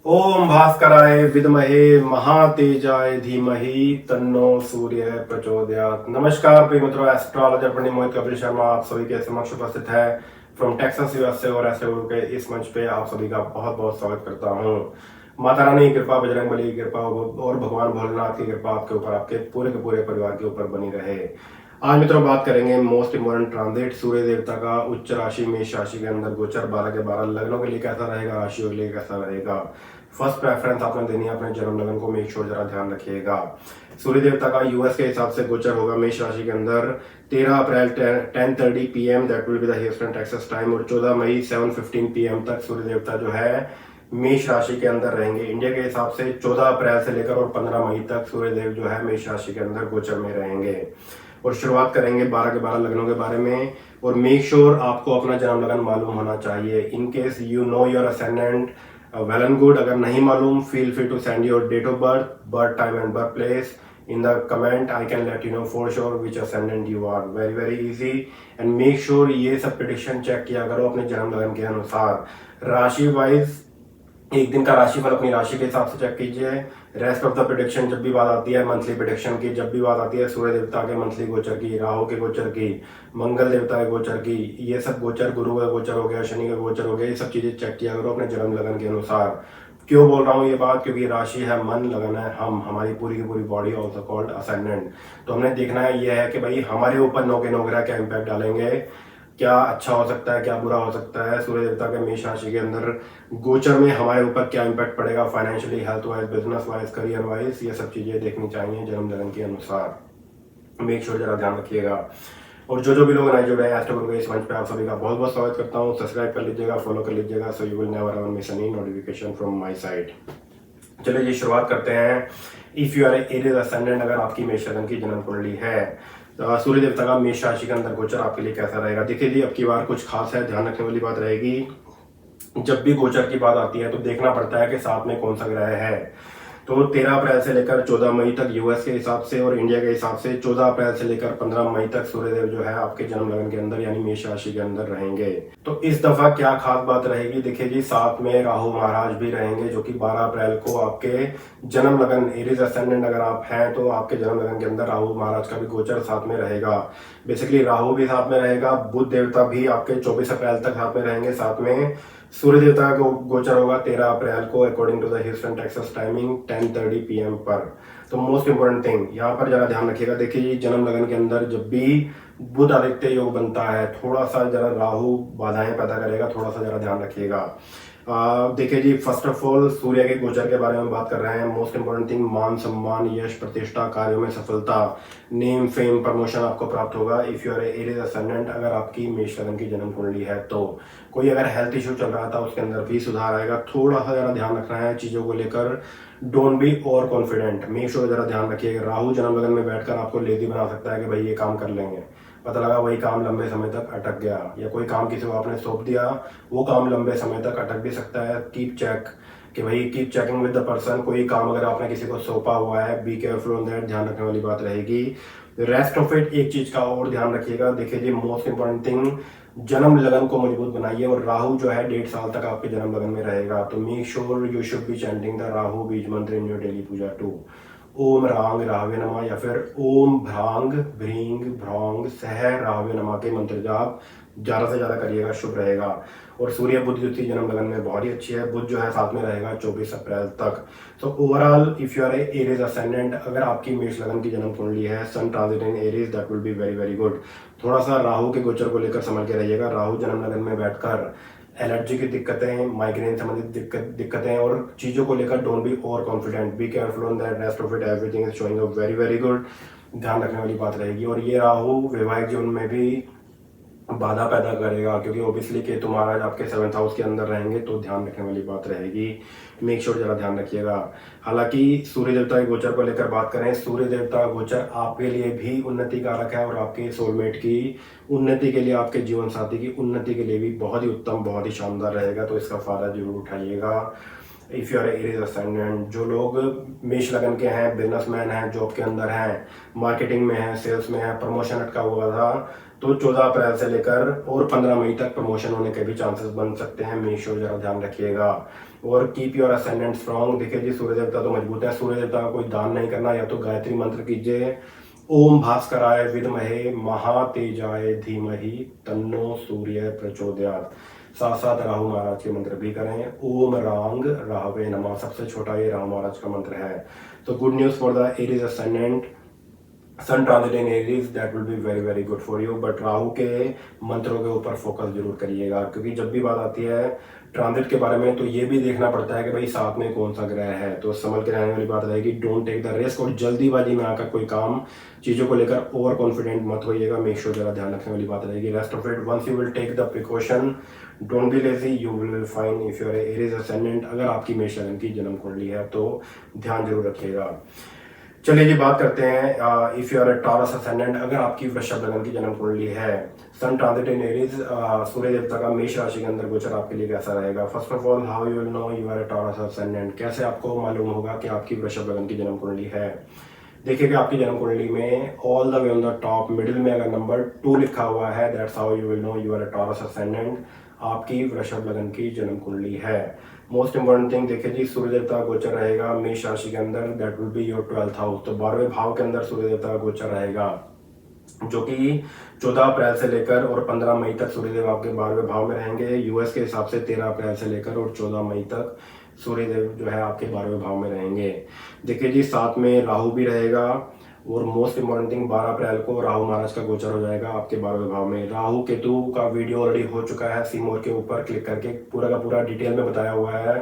ओम भास्कराय विद्महे महातेजाय धीमहि तन्नो सूर्य प्रचोदयात। नमस्कार प्रिय मित्रों, एस्ट्रोलॉजर पंडित मोहित कपिल शर्मा आप सभी के समक्ष उपस्थित है फ्रॉम टेक्सास यूएसए और एस्ट्रो के इस मंच पे आप सभी का बहुत बहुत स्वागत करता हूँ। माता रानी की कृपा, बजरंगबली की कृपा और भगवान भोलेनाथ की कृपा आपके ऊपर, आपके पूरे के पूरे परिवार के ऊपर बनी रहे। आज मित्रों बात करेंगे मोस्ट इम्पोर्टेंट ट्रांजिट सूर्य देवता का उच्च राशि मेष राशि के अंदर गोचर 12 के 12 लग्नों के लिए कैसा रहेगा, राशियों के लिए कैसा रहेगा। फर्स्ट प्रेफरेंस आपने देनी है अपने जन्म लगन को, मेक श्योर जरा ध्यान रखिएगा। सूर्य देवता का यूएस के हिसाब से गोचर होगा मेष राशि के अंदर 13 अप्रैल 10:30 PM, that will be the Houston Texas time, और 14 मई 7:15 PM तक सूर्य देवता जो है मेष राशि के अंदर रहेंगे। इंडिया के हिसाब से 14 अप्रैल से लेकर और 15 मई तक सूर्य देव जो है मेष राशि के अंदर गोचर में रहेंगे। और शुरुआत करेंगे 12 के 12 लग्नों के बारे में। और मेक श्योर आपको अपना जन्म लगन मालूम होना चाहिए। In case you know your ascendant well and good, अगर नहीं मालूम feel free to send your date of birth, birth time and birth place in the comment. I can let you know for sure which ascendant you are. Very easy and make sure ये सब prediction check किया करो अपने जन्म लगन के अनुसार। राशि वाइज एक दिन का राशिफल अपनी राशि के हिसाब से चेक कीजिए। रेस्ट ऑफ द प्रेडिक्शन जब भी बात आती है मंथली प्रेडिक्शन की, जब भी बात आती है सूर्य देवता के मंथली गोचर की, राहु के गोचर की, मंगल देवता के गोचर की, ये सब गोचर, गुरु का गोचर हो गया, शनि का गोचर हो गया, ये सब चीजें चेक किया करो अपने जन्म लगन के अनुसार। क्यों बोल रहा हूँ ये बात, क्योंकि राशि है मन, लगन है हम, हमारी पूरी की पूरी बॉडी ऑल्सो कॉल्ड असेंडेंट। तो हमने देखना है ये है कि भाई हमारे ऊपर नौ के 9 ग्रह क्या इम्पैक्ट डालेंगे, क्या अच्छा हो सकता है, क्या बुरा हो सकता है। सूर्य देवता के मेष राशि के अंदर गोचर में हमारे ऊपर क्या इम्पैक्ट पड़ेगा financially, health wise, business wise, career wise, ये सब चीजें देखनी चाहिए जन्म लगन के अनुसार। मेक श्योर जरा ध्यान रखिएगा। और जो भी लोग नए जुड़े हैं एस्ट्रो के इस मंच पे आप सभी का बहुत बहुत स्वागत करता हूँ। सब्सक्राइब कर लीजिएगा, फॉलो कर लीजिएगा, so you will never ever miss any notification from my side. चलिए जी शुरुआत करते हैं। If you are Aries ascendant, अगर आपकी मेष लगन की जन्म कुंडली है, सूर्य देवता का मेष राशि के अंदर गोचर आपके लिए कैसा रहेगा। देखिए जी अब की बार कुछ खास है, ध्यान रखने वाली बात रहेगी। जब भी गोचर की बात आती है तो देखना पड़ता है कि साथ में कौन सा ग्रह है। तो 13 अप्रैल से लेकर 14 मई तक यूएस के हिसाब से और इंडिया के हिसाब से 14 अप्रैल से लेकर 15 मई तक सूर्यदेव जो है आपके जन्म लगन के अंदर यानी मेष राशि के अंदर रहेंगे। तो इस दफा क्या खास बात रहेगी, देखिए जी साथ में राहु महाराज भी रहेंगे जो कि 12 अप्रैल को आपके जन्म लगन, एरीज असेंडेंट अगर आप हैं तो आपके जन्म लगन के अंदर राहु महाराज का भी गोचर साथ में रहेगा। बेसिकली राहु भी साथ में रहेगा, बुध देवता भी आपके 24 अप्रैल तक साथ में रहेंगे। साथ में सूर्य देवता का गोचर होगा 13 अप्रैल को according to the Houston Texas timing 10:30 PM पर। तो मोस्ट इंपोर्टेंट थिंग यहाँ पर जरा ध्यान रखिएगा। देखिए जन्म लगन के अंदर जब भी बुध आदित्य योग बनता है थोड़ा सा जरा राहु बाधाएं पैदा करेगा, थोड़ा सा जरा ध्यान रखिएगा। देखिए जी फर्स्ट ऑफ ऑल सूर्य के गोचर के बारे में बात कर रहे हैं। मोस्ट इंपोर्टेंट थिंग मान सम्मान, यश, प्रतिष्ठा, कार्यों में सफलता, नेम, फेम, प्रमोशन आपको प्राप्त होगा। If you are Aries ascendant, अगर आपकी मेष लगन की जन्म कुंडली है तो कोई अगर हेल्थ इश्यू चल रहा था उसके अंदर भी सुधार आएगा। थोड़ा सा जरा ध्यान रखना है चीजों को लेकर, don't be over confident, make sure जरा ध्यान रखिएगा। राहु जन्म लगन में बैठकर आपको लेजी बना सकता है कि भाई ये काम कर लेंगे, पता लगा वही काम लंबे समय तक अटक गया, या कोई काम किसी को आपने सौंप दिया वो काम लंबे समय तक अटक भी सकता है। कीप चेक कि भाई keep checking with the person. कोई काम अगर आपने किसी को सौंपा हुआ है, बी केयरफुल ऑन दैट, ध्यान रखने वाली बात रहेगी। रेस्ट ऑफ इट एक चीज का और ध्यान रखिएगा। देखिए जी मोस्ट इंपॉर्टेंट थिंग, जन्म लगन को मजबूत बनाइए। और राहु जो है 1.5 साल तक आपके जन्म लगन में रहेगा। तो make sure you should be chanting the Rahu beej mantra in your daily puja too. ओम रांग राहवे नमः या फिर ओम भ्रांग भ्रींग भ्रांग सह राहवे नमः के मंत्र जाप ज्यादा से ज्यादा करिएगा, शुभ रहेगा। और सूर्य बुध युति जन्म लगन में बहुत ही अच्छी है। बुध जो है साथ में रहेगा 24 अप्रैल तक। तो overall if you are Aries ascendant, अगर आपकी मेष लगन की जन्म कुंडली है, sun transit in Aries, that will be very good. थोड़ा सा राहु के गोचर को लेकर समझ के रहिएगा। राहु जन्म लगन में बैठकर एलर्जी की दिक्कतें, माइग्रेन संबंधित दिक्कतें और चीजों को लेकर don't be over confident, B careful on that. Rest of it everything is showing up very good, ध्यान रखने वाली बात रहेगी। और ये राहु वैवाहिक जीवन में भी बाधा पैदा करेगा क्योंकि ऑब्वियसली केतु महाराज आपके 7th हाउस के अंदर रहेंगे, तो ध्यान रखने वाली बात रहेगी। मेक श्योर जरा ध्यान रखिएगा। हालांकि सूर्य देवता के गोचर को लेकर बात करें, सूर्य देवता का गोचर आपके लिए भी उन्नति कारक है और आपके सोलमेट की उन्नति के लिए, आपके जीवन साथी की उन्नति के लिए भी बहुत ही उत्तम, बहुत ही शानदार रहेगा। तो इसका फायदा जरूर उठाइएगा। If you are Aries ascendant, जो लोग मेष लगन के हैं, बिजनेसमैन हैं, जॉब के अंदर हैं, मार्केटिंग में हैं, सेल्स में हैं, प्रमोशन अटका हुआ था तो 14 अप्रैल से लेकर और 15 मई तक प्रमोशन होने के भी चांसेस बन सकते हैं। मेक श्योर जरा ध्यान रखिएगा। और कीप योर असेंडेंट स्ट्रॉन्ग। देखिए जी सूर्य देवता तो मजबूत है, सूर्य देवता का कोई दान नहीं करना, या तो गायत्री मंत्र कीजिए, ओम भास्कराय विद्महे महातेजाय धीमहि तन्नो सूर्य प्रचोदयात्। साथ साथ राहु महाराज के मंत्र भी करें, ओम रांग राहवे नमः, सबसे छोटा ये राहु महाराज का मंत्र है। तो good news for the Aries ascendant, sun transit in Aries, that will be very very good for you. But Rahu के मंत्रों के ऊपर फोकस जरूर करिएगा, क्योंकि जब भी बात आती है ट्रांजिट के बारे में तो ये भी देखना पड़ता है कि भाई साथ में कौन सा ग्रह है, तो संभल के रहने वाली बात रहेगी। डोंट टेक द रिस्क, और जल्दीबाजी में आकर कोई काम चीज़ों को लेकर ओवर कॉन्फिडेंट मत होइएगा, मेक श्योर जरा ध्यान रखने वाली बात रहेगी। Rest of it once you will take the precaution, don't be lazy, you will find if your Aries ascendant. अगर आपकी मेष लग्न की जन्म कुंडली है तो ध्यान जरूर रखिएगा। चलिए जी बात करते हैं if you are a Taurus ascendant, अगर आपकी वृषभ लग्न की जन्म कुंडली है, सन ट्रांजिट इन एरीज, सूर्य देवता का मेष राशि के अंदर गोचर आपके लिए कैसा रहेगा। First of all, how you will know you are a Taurus ascendant, कैसे आपको मालूम होगा कि आपकी वृषभ लग्न की जन्म कुंडली है। देखिए कि आपकी जन्म कुंडली में all the way on the top middle में अगर नंबर 2 लिखा हुआ है, that's how you will know you are a Taurus ascendant, आपकी वृषभ लग्न की जन्म कुंडली है। मोस्ट इंपॉर्टेंट थिंग, देखिए जी सूर्य देवता का गोचर रहेगा मेष राशि के अंदर, that will be your 12th house, तो 12वें भाव के अंदर सूर्य देवता का गोचर रहेगा, जो कि 14 अप्रैल से लेकर और 15 मई तक सूर्यदेव आपके 12वें भाव में रहेंगे। यूएस के हिसाब से 13 अप्रैल से लेकर और 14 मई तक सूर्यदेव जो है आपके 12वें भाव में रहेंगे। देखिए जी साथ में राहु भी रहेगा, और मोस्ट इंपॉर्टेंट थिंग 12 अप्रैल को राहु महाराज का गोचर हो जाएगा आपके 12वें भाव में। राहु केतु का वीडियो ऑलरेडी हो चुका है, सीमोर के ऊपर क्लिक करके पूरा का पूरा डिटेल में बताया हुआ है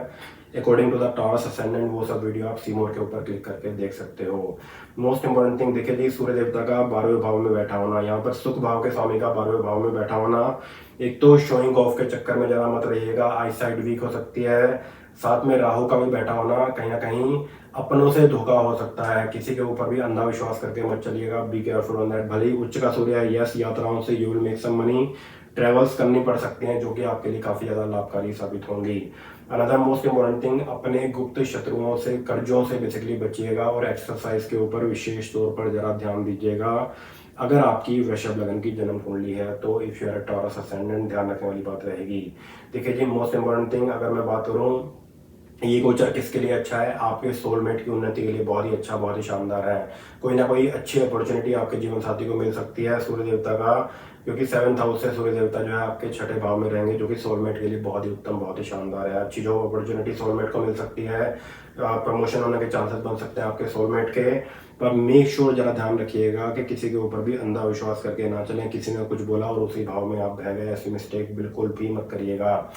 according to the Taurus ascendant, वो सब वीडियो आप सीमोर के ऊपर क्लिक करके देख सकते हो। मोस्ट इंपॉर्टेंट थिंग, देखिए जी सूर्य देवता का 12वें भाव में बैठा होना, यहाँ पर सुख भाव के स्वामी का 12वें भाव में बैठा होना, एक तो शोइंग ऑफ के चक्कर में जरा मत रहिएगा, आई साइड वीक हो सकती है। साथ में राहु का भी बैठा होना, कहीं ना कहीं अपनों से धोखा हो सकता है, किसी के ऊपर भी अंधा विश्वास करके मत चलिएगा, बी केयरफुल ऑन दैट। भले ही उच्च का सूर्य है, यस, यात्राओं से you will make some money, travels करनी पड़ सकती हैं जो कि आपके लिए काफी ज्यादा लाभकारी साबित होंगी। अनदर मोस्ट इंपॉर्टेंट थिंग, अपने गुप्त शत्रुओं से, कर्जों से बेसिकली बचिएगा, और एक्सरसाइज के ऊपर विशेष तौर पर जरा ध्यान दीजिएगा अगर आपकी वृषभ लग्न की जन्म कुंडली है तो। If you are a Taurus ascendant, ध्यान रखने वाली बात रहेगी। देखिए जी मोस्ट इंपॉर्टेंट थिंग, अगर मैं बात करूं ये गोचर किसके लिए अच्छा है, आपके सोलमेट की उन्नति के लिए बहुत ही अच्छा, बहुत ही शानदार है। कोई ना कोई अच्छी अपॉर्चुनिटी आपके जीवन साथी को मिल सकती है सूर्य देवता का, क्योंकि 7th हाउस से सूर्य देवता जो है आपके 6ठे भाव में रहेंगे, जो कि सोलमेट के लिए बहुत ही उत्तम, बहुत ही शानदार है। अच्छी जॉब अपॉर्चुनिटी सोलमेट को मिल सकती है, प्रमोशन होने के चांसेस बन सकते हैं आपके सोलमेट के। पर मेक श्योर जरा ध्यान रखिएगा कि किसी के ऊपर भी अंधा विश्वास करके ना चलें, किसी ने कुछ बोला और उसी भाव में आप बह गए, ऐसी मिस्टेक बिल्कुल भी मत करिएगा।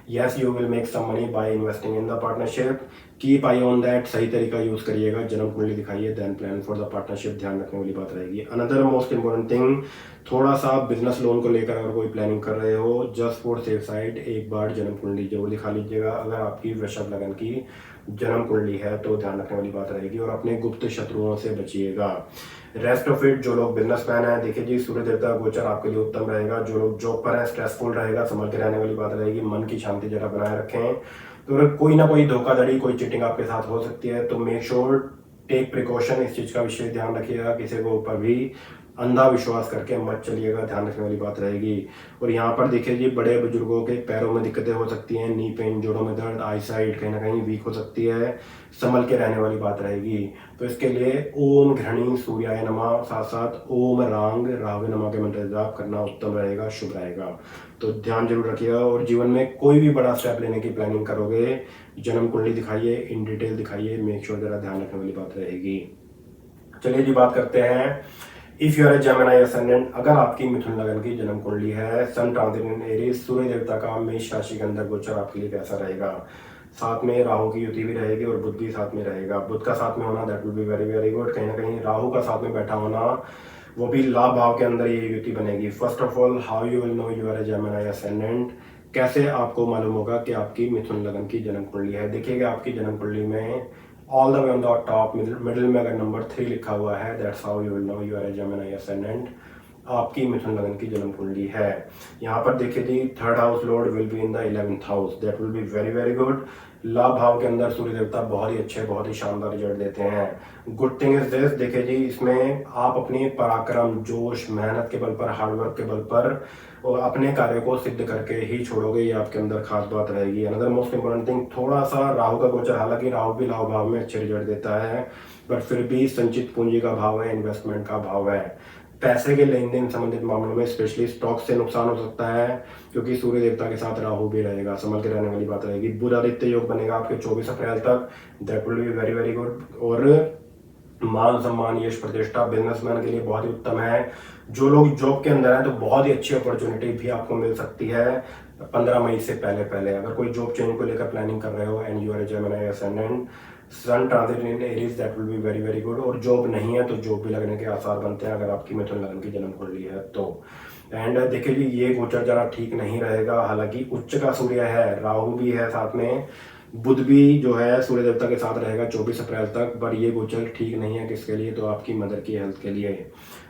Yes, you will make some money by investing in the partnership. Keep eye on that, सही तरीका यूज करिएगा, जन्म कुंडली दिखाइए, then plan for the partnership, ध्यान रखने वाली बात रहेगी। अनदर मोस्ट इंपॉर्टेंट थिंग, थोड़ा सा बिजनेस लोन को लेकर अगर कोई प्लानिंग कर रहे हो, जस्ट फॉर सेफ साइड एक बार जन्म कुंडली जरूर दिखा लीजिएगा अगर आपकी वृषभ लग्न की जन्म कुंडली है तो, ध्यान रखने वाली बात रहेगी। और अपने गुप्त शत्रुओं से बचिएगा। रेस्ट ऑफ इट, जो लोग बिजनेसमैन हैं, देखिए जी सूर्य देवता गोचर आपके लिए उत्तम रहेगा। जो लोग जॉब पर हैं, स्ट्रेसफुल रहेगा, संभल के रहने वाली बात रहेगी, मन की शांति जरा बनाए रखें। तो अगर कोई ना कोई धोखाधड़ी, कोई चीटिंग आपके साथ हो सकती है तो मेक श्योर टेक प्रिकॉशन, इस चीज का विशेष ध्यान रखिएगा, किसी के ऊपर भी अंधा विश्वास करके मत चलिएगा, ध्यान रखने वाली बात रहेगी। और यहाँ पर देखिए जी बड़े बुजुर्गों के पैरों में दिक्कतें हो सकती हैं, नी पेन, जोड़ों में दर्द, आई साइड कहीं ना कहीं वीक हो सकती है, संभल के रहने वाली बात रहेगी। तो इसके लिए ओम घृणी सूर्याय नमः, साथ साथ ओम रांग राहवे नमः के मंत्र जाप करना उत्तम रहेगा, शुभ रहेगा। तो ध्यान जरूर रखिएगा। और जीवन में कोई भी बड़ा स्टेप लेने की प्लानिंग करोगे, जन्म कुंडली दिखाइए, इन डिटेल दिखाइए, मेक श्योर जरा ध्यान रखने वाली बात रहेगी। चलिए जी बात करते हैं if you are a Gemini ascendant, अगर आपकी मिथुन लग्न की जन्म कुंडली है, सन ट्रांजिट इन एरीज, सूर्य देवता का मेष राशि के अंदर गोचर आपके लिए कैसा रहेगा। साथ में राहु की युति भी रहेगी और बुध भी साथ में रहेगा। बुध का साथ में होना that will be very very good. कहीं ना कहीं राहु का साथ में बैठा होना, वो भी लाभ भाव के अंदर ये युति बनेगी। First of all, how you will know you are a Gemini ascendant, कैसे आपको मालूम होगा कि आपकी मिथुन लग्न की जन्म कुंडली है। देखिएगा आपकी जन्म कुंडली में all the way on the top middle में अगर नंबर 3 लिखा हुआ है, that's how you will know you are a Gemini ascendant, आपकी मिथुन लग्न की जन्म कुंडली है। यहाँ पर देखिए जी 3rd house Lord will be in the 11th house, that will be very very good. लाभ भाव के अंदर सूर्य देवता बहुत ही अच्छे, बहुत ही शानदार रिजल्ट देते हैं। गुड थिंग इज दिस, देखिए जी, इसमें आप अपनी पराक्रम, जोश, मेहनत के बल पर, हार्डवर्क के बल पर और अपने कार्य को सिद्ध करके ही छोड़ोगे, ये आपके अंदर खास बात रहेगी। अनदर मोस्ट इंपॉर्टेंट थिंग, थोड़ा सा राहु का गोचर, हालांकि राहु भी लाभ भाव में अच्छे रिजल्ट देता है, बट फिर भी संचित पूंजी का भाव है, इन्वेस्टमेंट का भाव है। पैसे के लेन देन संबंधित मामलों में स्पेशली स्टॉक से नुकसान हो सकता है, क्योंकि सूर्य देवता के साथ राहु भी रहेगा, संभल के रहने वाली बात रहेगी। बुध आदित्य योग बनेगा आपके 24 अप्रैल तक, that will be very very good. और मान सम्मान, यश, प्रतिष्ठा बिजनेसमैन के लिए बहुत ही उत्तम है। जो लोग जॉब के अंदर हैं तो बहुत ही अच्छी अपॉर्चुनिटी भी आपको मिल सकती है 15 मई से पहले पहले। अगर कोई जॉब चेंज को लेकर प्लानिंग कर रहे हो and you are a Gemini ascendant, sun transit in Aries, that will be very very good. और जॉब नहीं है तो जॉब भी लगने के आसार बनते हैं अगर आपकी मिथुन लग्न की जन्म कुंडली है तो। एंड देखिए जी, ये गोचर जरा ठीक नहीं रहेगा, हालांकि उच्च का सूर्य है, राहु भी है साथ में, बुध भी जो है सूर्य देवता के साथ रहेगा 24 अप्रैल तक, पर ये गोचर ठीक नहीं है किसके लिए, तो आपकी मदर की हेल्थ के लिए।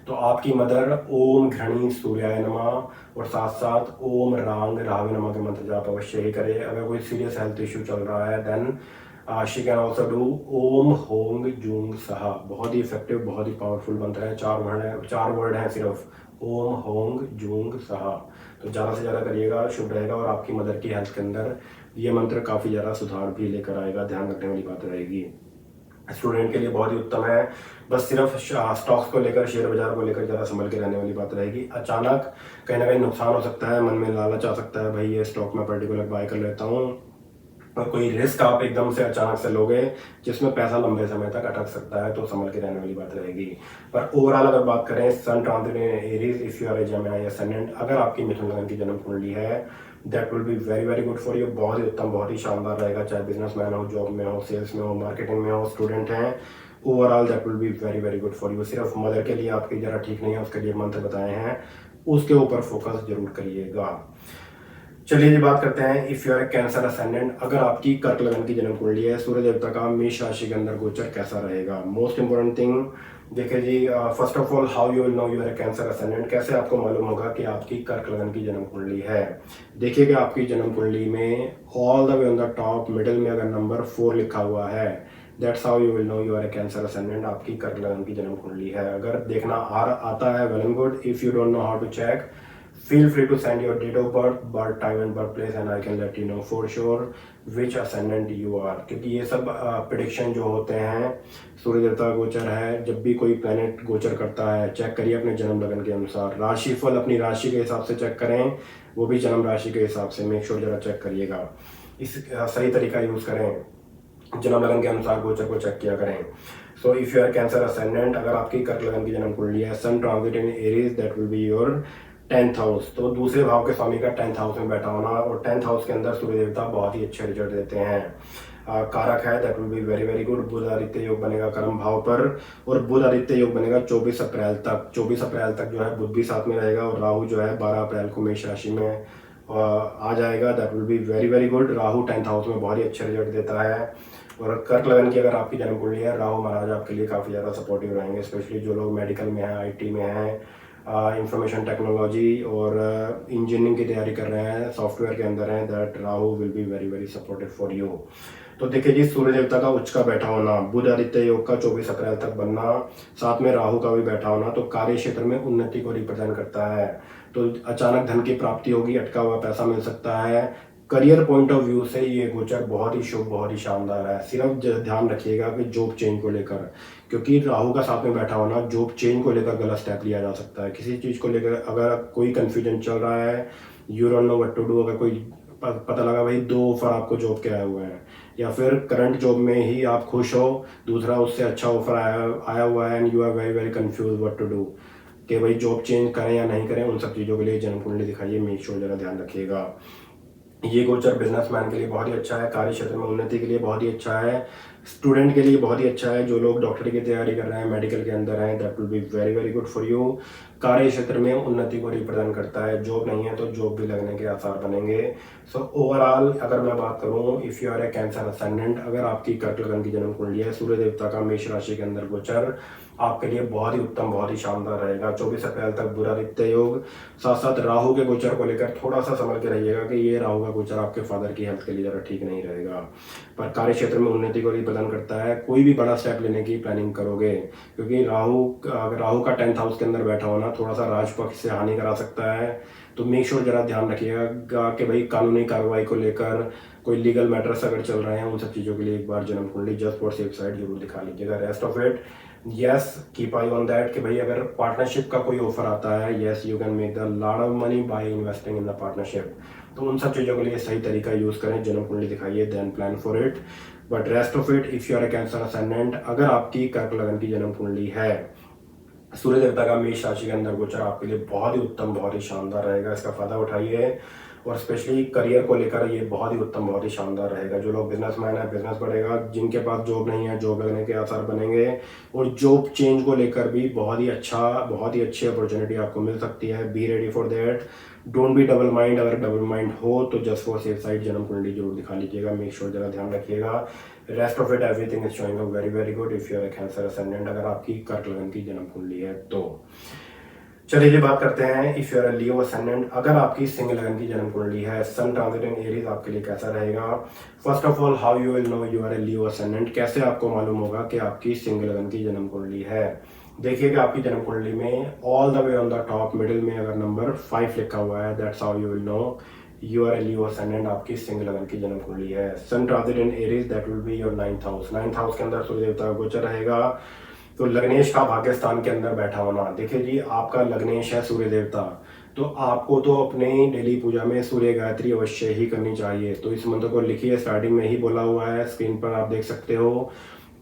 तो आपकी मदर ओम घृणी सूर्याय नमः और साथ साथ ओम रांग राहवे नमः के मंत्र जाप अवश्य ही करे। अगर कोई सीरियस हेल्थ इश्यू चल रहा है then she can also do ओम होंग जूंग सहा, बहुत ही इफेक्टिव, बहुत ही पावरफुल मंत्र है, 4 वर्ड हैं सिर्फ, ओम होंग जूंग सहा। तो ज़्यादा से ज़्यादा करिएगा, शुभ रहेगा और आपकी मदर की हेल्थ के अंदर ये मंत्र काफ़ी ज़्यादा सुधार भी लेकर आएगा, ध्यान रखने वाली बात रहेगी। स्टूडेंट के लिए बहुत ही उत्तम है, बस सिर्फ स्टॉक्स को लेकर, शेयर बाजार को लेकर ज़रा संभल के रहने वाली बात रहेगी। अचानक कहीं ना कहीं नुकसान हो सकता है, मन में लालच आ सकता है, भाई ये स्टॉक मैं पर्टिकुलर बाय कर लेता हूँ, और कोई रिस्क आप एकदम से अचानक से लोगे जिसमें पैसा लंबे समय तक अटक सकता है, तो संभल के रहने वाली बात रहेगी। पर ओवरऑल अगर बात करें, sun transit in Aries, if you are a Gemini ascendant, अगर आपकी मिथुन लग्न की जन्म कुंडली है, that will be very very good for you, बहुत ही उत्तम, बहुत ही शानदार रहेगा, चाहे बिजनेसमैन हो, जॉब में हो, सेल्स में हो, मार्केटिंग में हो, स्टूडेंट हैं, overall that will be very very good for you. सिर्फ मदर के लिए आपकी जरा ठीक नहीं है, उसके लिए मंत्र बताए हैं, उसके ऊपर फोकस जरूर करिएगा। चलिए जी, बात करते हैं if you are a Cancer ascendant, अगर आपकी कर्क लगन की जन्म कुंडली है, सूर्य देवता का मेष राशि के अंदर गोचर कैसा रहेगा। मोस्ट इंपोर्टेंट थिंग, देखिए जी, first of all, how you will know you are a Cancer ascendant, कैसे आपको मालूम होगा कि आपकी कर्क लगन की जन्म कुंडली है। देखिए कि आपकी जन्म कुंडली में all the way on the top middle में अगर नंबर 4 लिखा हुआ है, that's how you will know you are a Cancer ascendant, आपकी कर्क लगन की जन्म कुंडली है। अगर देखना आता है, well and good. If you don't know how to check, feel free to send your date of birth time and birthplace and I can let you know for sure which ascendant you are, क्योंकि ये सब prediction जो होते हैं, सूर्य देवता गोचर है, जब भी कोई प्लेनेट गोचर करता है, चेक करिए अपने जन्म लगन के अनुसार, राशिफल अपनी राशि के हिसाब से चेक करें, वो भी जन्म राशि के हिसाब से, मेक श्योर जरा चेक करिएगा, इस सही तरीका यूज करें, जन्म लगन के अनुसार गोचर को चेक किया करें। So if you are Cancer ascendant, अगर आपकी कर्क लगन की जन्म कुंडली है, sun transit in Aries, that will be your 10th house, तो दूसरे भाव के स्वामी का 10th हाउस में बैठा होना, और 10th हाउस के अंदर सूर्य देवता बहुत ही अच्छे रिजल्ट देते हैं, कारक है, that will be very very good. बुध आदित्य योग बनेगा कर्म भाव पर, और बुध आदित्य योग बनेगा 24 अप्रैल तक। 24 अप्रैल तक जो है बुध भी साथ में रहेगा, और राहु जो है 12 अप्रैल को मेष राशि में आ जाएगा, that will be very very good. Rahu 10th house में बहुत ही अच्छे रिजल्ट देता है, और कर्क लगन की अगर आपकी जन्म कुंडली है, राहु महाराज आपके लिए काफ़ी ज़्यादा सपोर्टिव रहेंगे, स्पेशली जो लोग मेडिकल में हैं, IT में हैं, इंफॉर्मेशन टेक्नोलॉजी और इंजीनियरिंग की तैयारी कर रहे हैं, सॉफ्टवेयर के अंदर हैं, that Rahu will be very very supportive for you. तो देखिए जी, सूर्य देवता का उच्च का बैठा होना, बुध आदित्य योग का 24 अप्रैल तक बनना, साथ में राहु का भी बैठा होना, तो कार्य क्षेत्र में उन्नति को रिप्रेजेंट करता है। तो अचानक धन की प्राप्ति होगी, अटका हुआ पैसा मिल सकता है। करियर पॉइंट ऑफ व्यू से ये गोचर बहुत ही शुभ, बहुत ही शानदार है। सिर्फ ध्यान रखिएगा कि जॉब चेंज को लेकर, क्योंकि राहु का साथ में बैठा होना, जॉब चेंज को लेकर गलत स्टेप लिया जा सकता है। किसी चीज़ को लेकर अगर कोई कंफ्यूजन चल रहा है, you don't know what to do, अगर कोई पता लगा भाई 2 ऑफर आपको जॉब के आए हुए हैं, या फिर करंट जॉब में ही आप खुश हो, दूसरा उससे अच्छा ऑफर आया हुआ है, and you are very very confuse what to do, कि भाई जॉब चेंज करें या नहीं करें, उन सब चीज़ों के लिए जन्म कुंडली दिखाइए, मेक श्योर जरा ध्यान रखिएगा। ये गोचर बिजनेसमैन के लिए बहुत ही अच्छा है, कार्य क्षेत्र में उन्नति के लिए बहुत ही अच्छा है, स्टूडेंट के लिए बहुत ही अच्छा है, जो लोग डॉक्टरी की तैयारी कर रहे हैं, मेडिकल के अंदर हैं, that will be very very good for you. कार्य क्षेत्र में उन्नति को रिप्रेजेंट करता है। जॉब नहीं है तो जॉब भी लगने के आसार बनेंगे। सो ओवरऑल अगर मैं बात करूं, if you are a Cancer ascendant, अगर आपकी कर्क लगन की जन्म कुंडली है, सूर्य देवता का मेष राशि के अंदर गोचर आपके लिए बहुत ही उत्तम, बहुत ही शानदार रहेगा। 24 अप्रैल तक बुरा आदित्य योग, साथ साथ राहु के गोचर को लेकर थोड़ा सा समझ के रहिएगा कि ये राहु का गोचर आपके फादर की हेल्थ के लिए ज़रा ठीक नहीं रहेगा। पर कार्य क्षेत्र में उन्नति को रिप्रेजेंट करता है। कोई भी बड़ा स्टेप लेने की प्लानिंग करोगे, क्योंकि राहु का 10th हाउस के अंदर बैठा होना थोड़ा सा राजपक्ष से हानि करा सकता है। तो मेक श्योर जरा ध्यान रखिएगा कि भाई कानूनी कार्रवाई को लेकर कोई लीगल मैटर्स अगर चल रहे हैं, उन सब चीज़ों के लिए एक बार जन्म कुंडली जस्ट फॉर सेफ साइड जरूर दिखा लीजिएगा। Rest of it yes keep eye on that कि भाई अगर पार्टनरशिप का कोई ऑफर आता है, yes you can make the lot of money by investing in the partnership. तो उन सब चीज़ों के लिए सही तरीका यूज़ करें, जन्म कुंडली दिखाइए, then plan for it. But rest of it if you are a Cancer ascendant, अगर आपकी कर्क लगन की जन्म कुंडली है, सूर्य देवता का मेष राशि के अंदर गोचर आपके लिए बहुत ही उत्तम, बहुत ही शानदार रहेगा। इसका फायदा उठाइए और स्पेशली करियर को लेकर ये बहुत ही उत्तम, बहुत ही शानदार रहेगा। जो लोग बिजनेसमैन है, बिजनेस बढ़ेगा। जिनके पास जॉब नहीं है, जॉब लगने के आसार बनेंगे। और जॉब चेंज को लेकर भी बहुत ही अच्छी अपॉर्चुनिटी आपको मिल सकती है। Be ready for that, don't be double mind. अगर डबल माइंड हो तो जस्ट फॉर सेफ साइड जन्म कुंडली जरूर दिखा लीजिएगा। मेक श्योर जरा ध्यान रखिएगा। Rest of it everything is showing up very very good if you are a Cancer ascendant, अगर आपकी कर्क लगन की जन्म कुंडली है तो। चलिए ये बात करते हैं if you are a Leo ascendant, अगर आपकी सिंह लगन की जन्म कुंडली है, सन ट्रांजिट इन एरीज आपके लिए कैसा रहेगा। First of all how you will know you are a Leo ascendant, कैसे आपको मालूम होगा कि आपकी सिंह लगन की जन्म कुंडली है। देखिए कि आपकी जन्म कुंडली में all the way on the top middle में अगर नंबर 5 लिखा हुआ है, that's how you will know you are a Leo ascendant, आपकी सिंह लगन की जन्म कुंडली है। Sun transit in Aries that will be your 9th house. 9th house के अंदर सूर्य देवता का गोचर रहेगा। तो लग्नेश का भाग्य स्थान के अंदर बैठा होना, देखिए जी आपका लग्नेश है सूर्य देवता, तो आपको तो अपने डेली पूजा में सूर्य गायत्री अवश्य ही करनी चाहिए। तो इस मंत्र को लिखिए, स्टार्टिंग में ही बोला हुआ है, स्क्रीन पर आप देख सकते हो।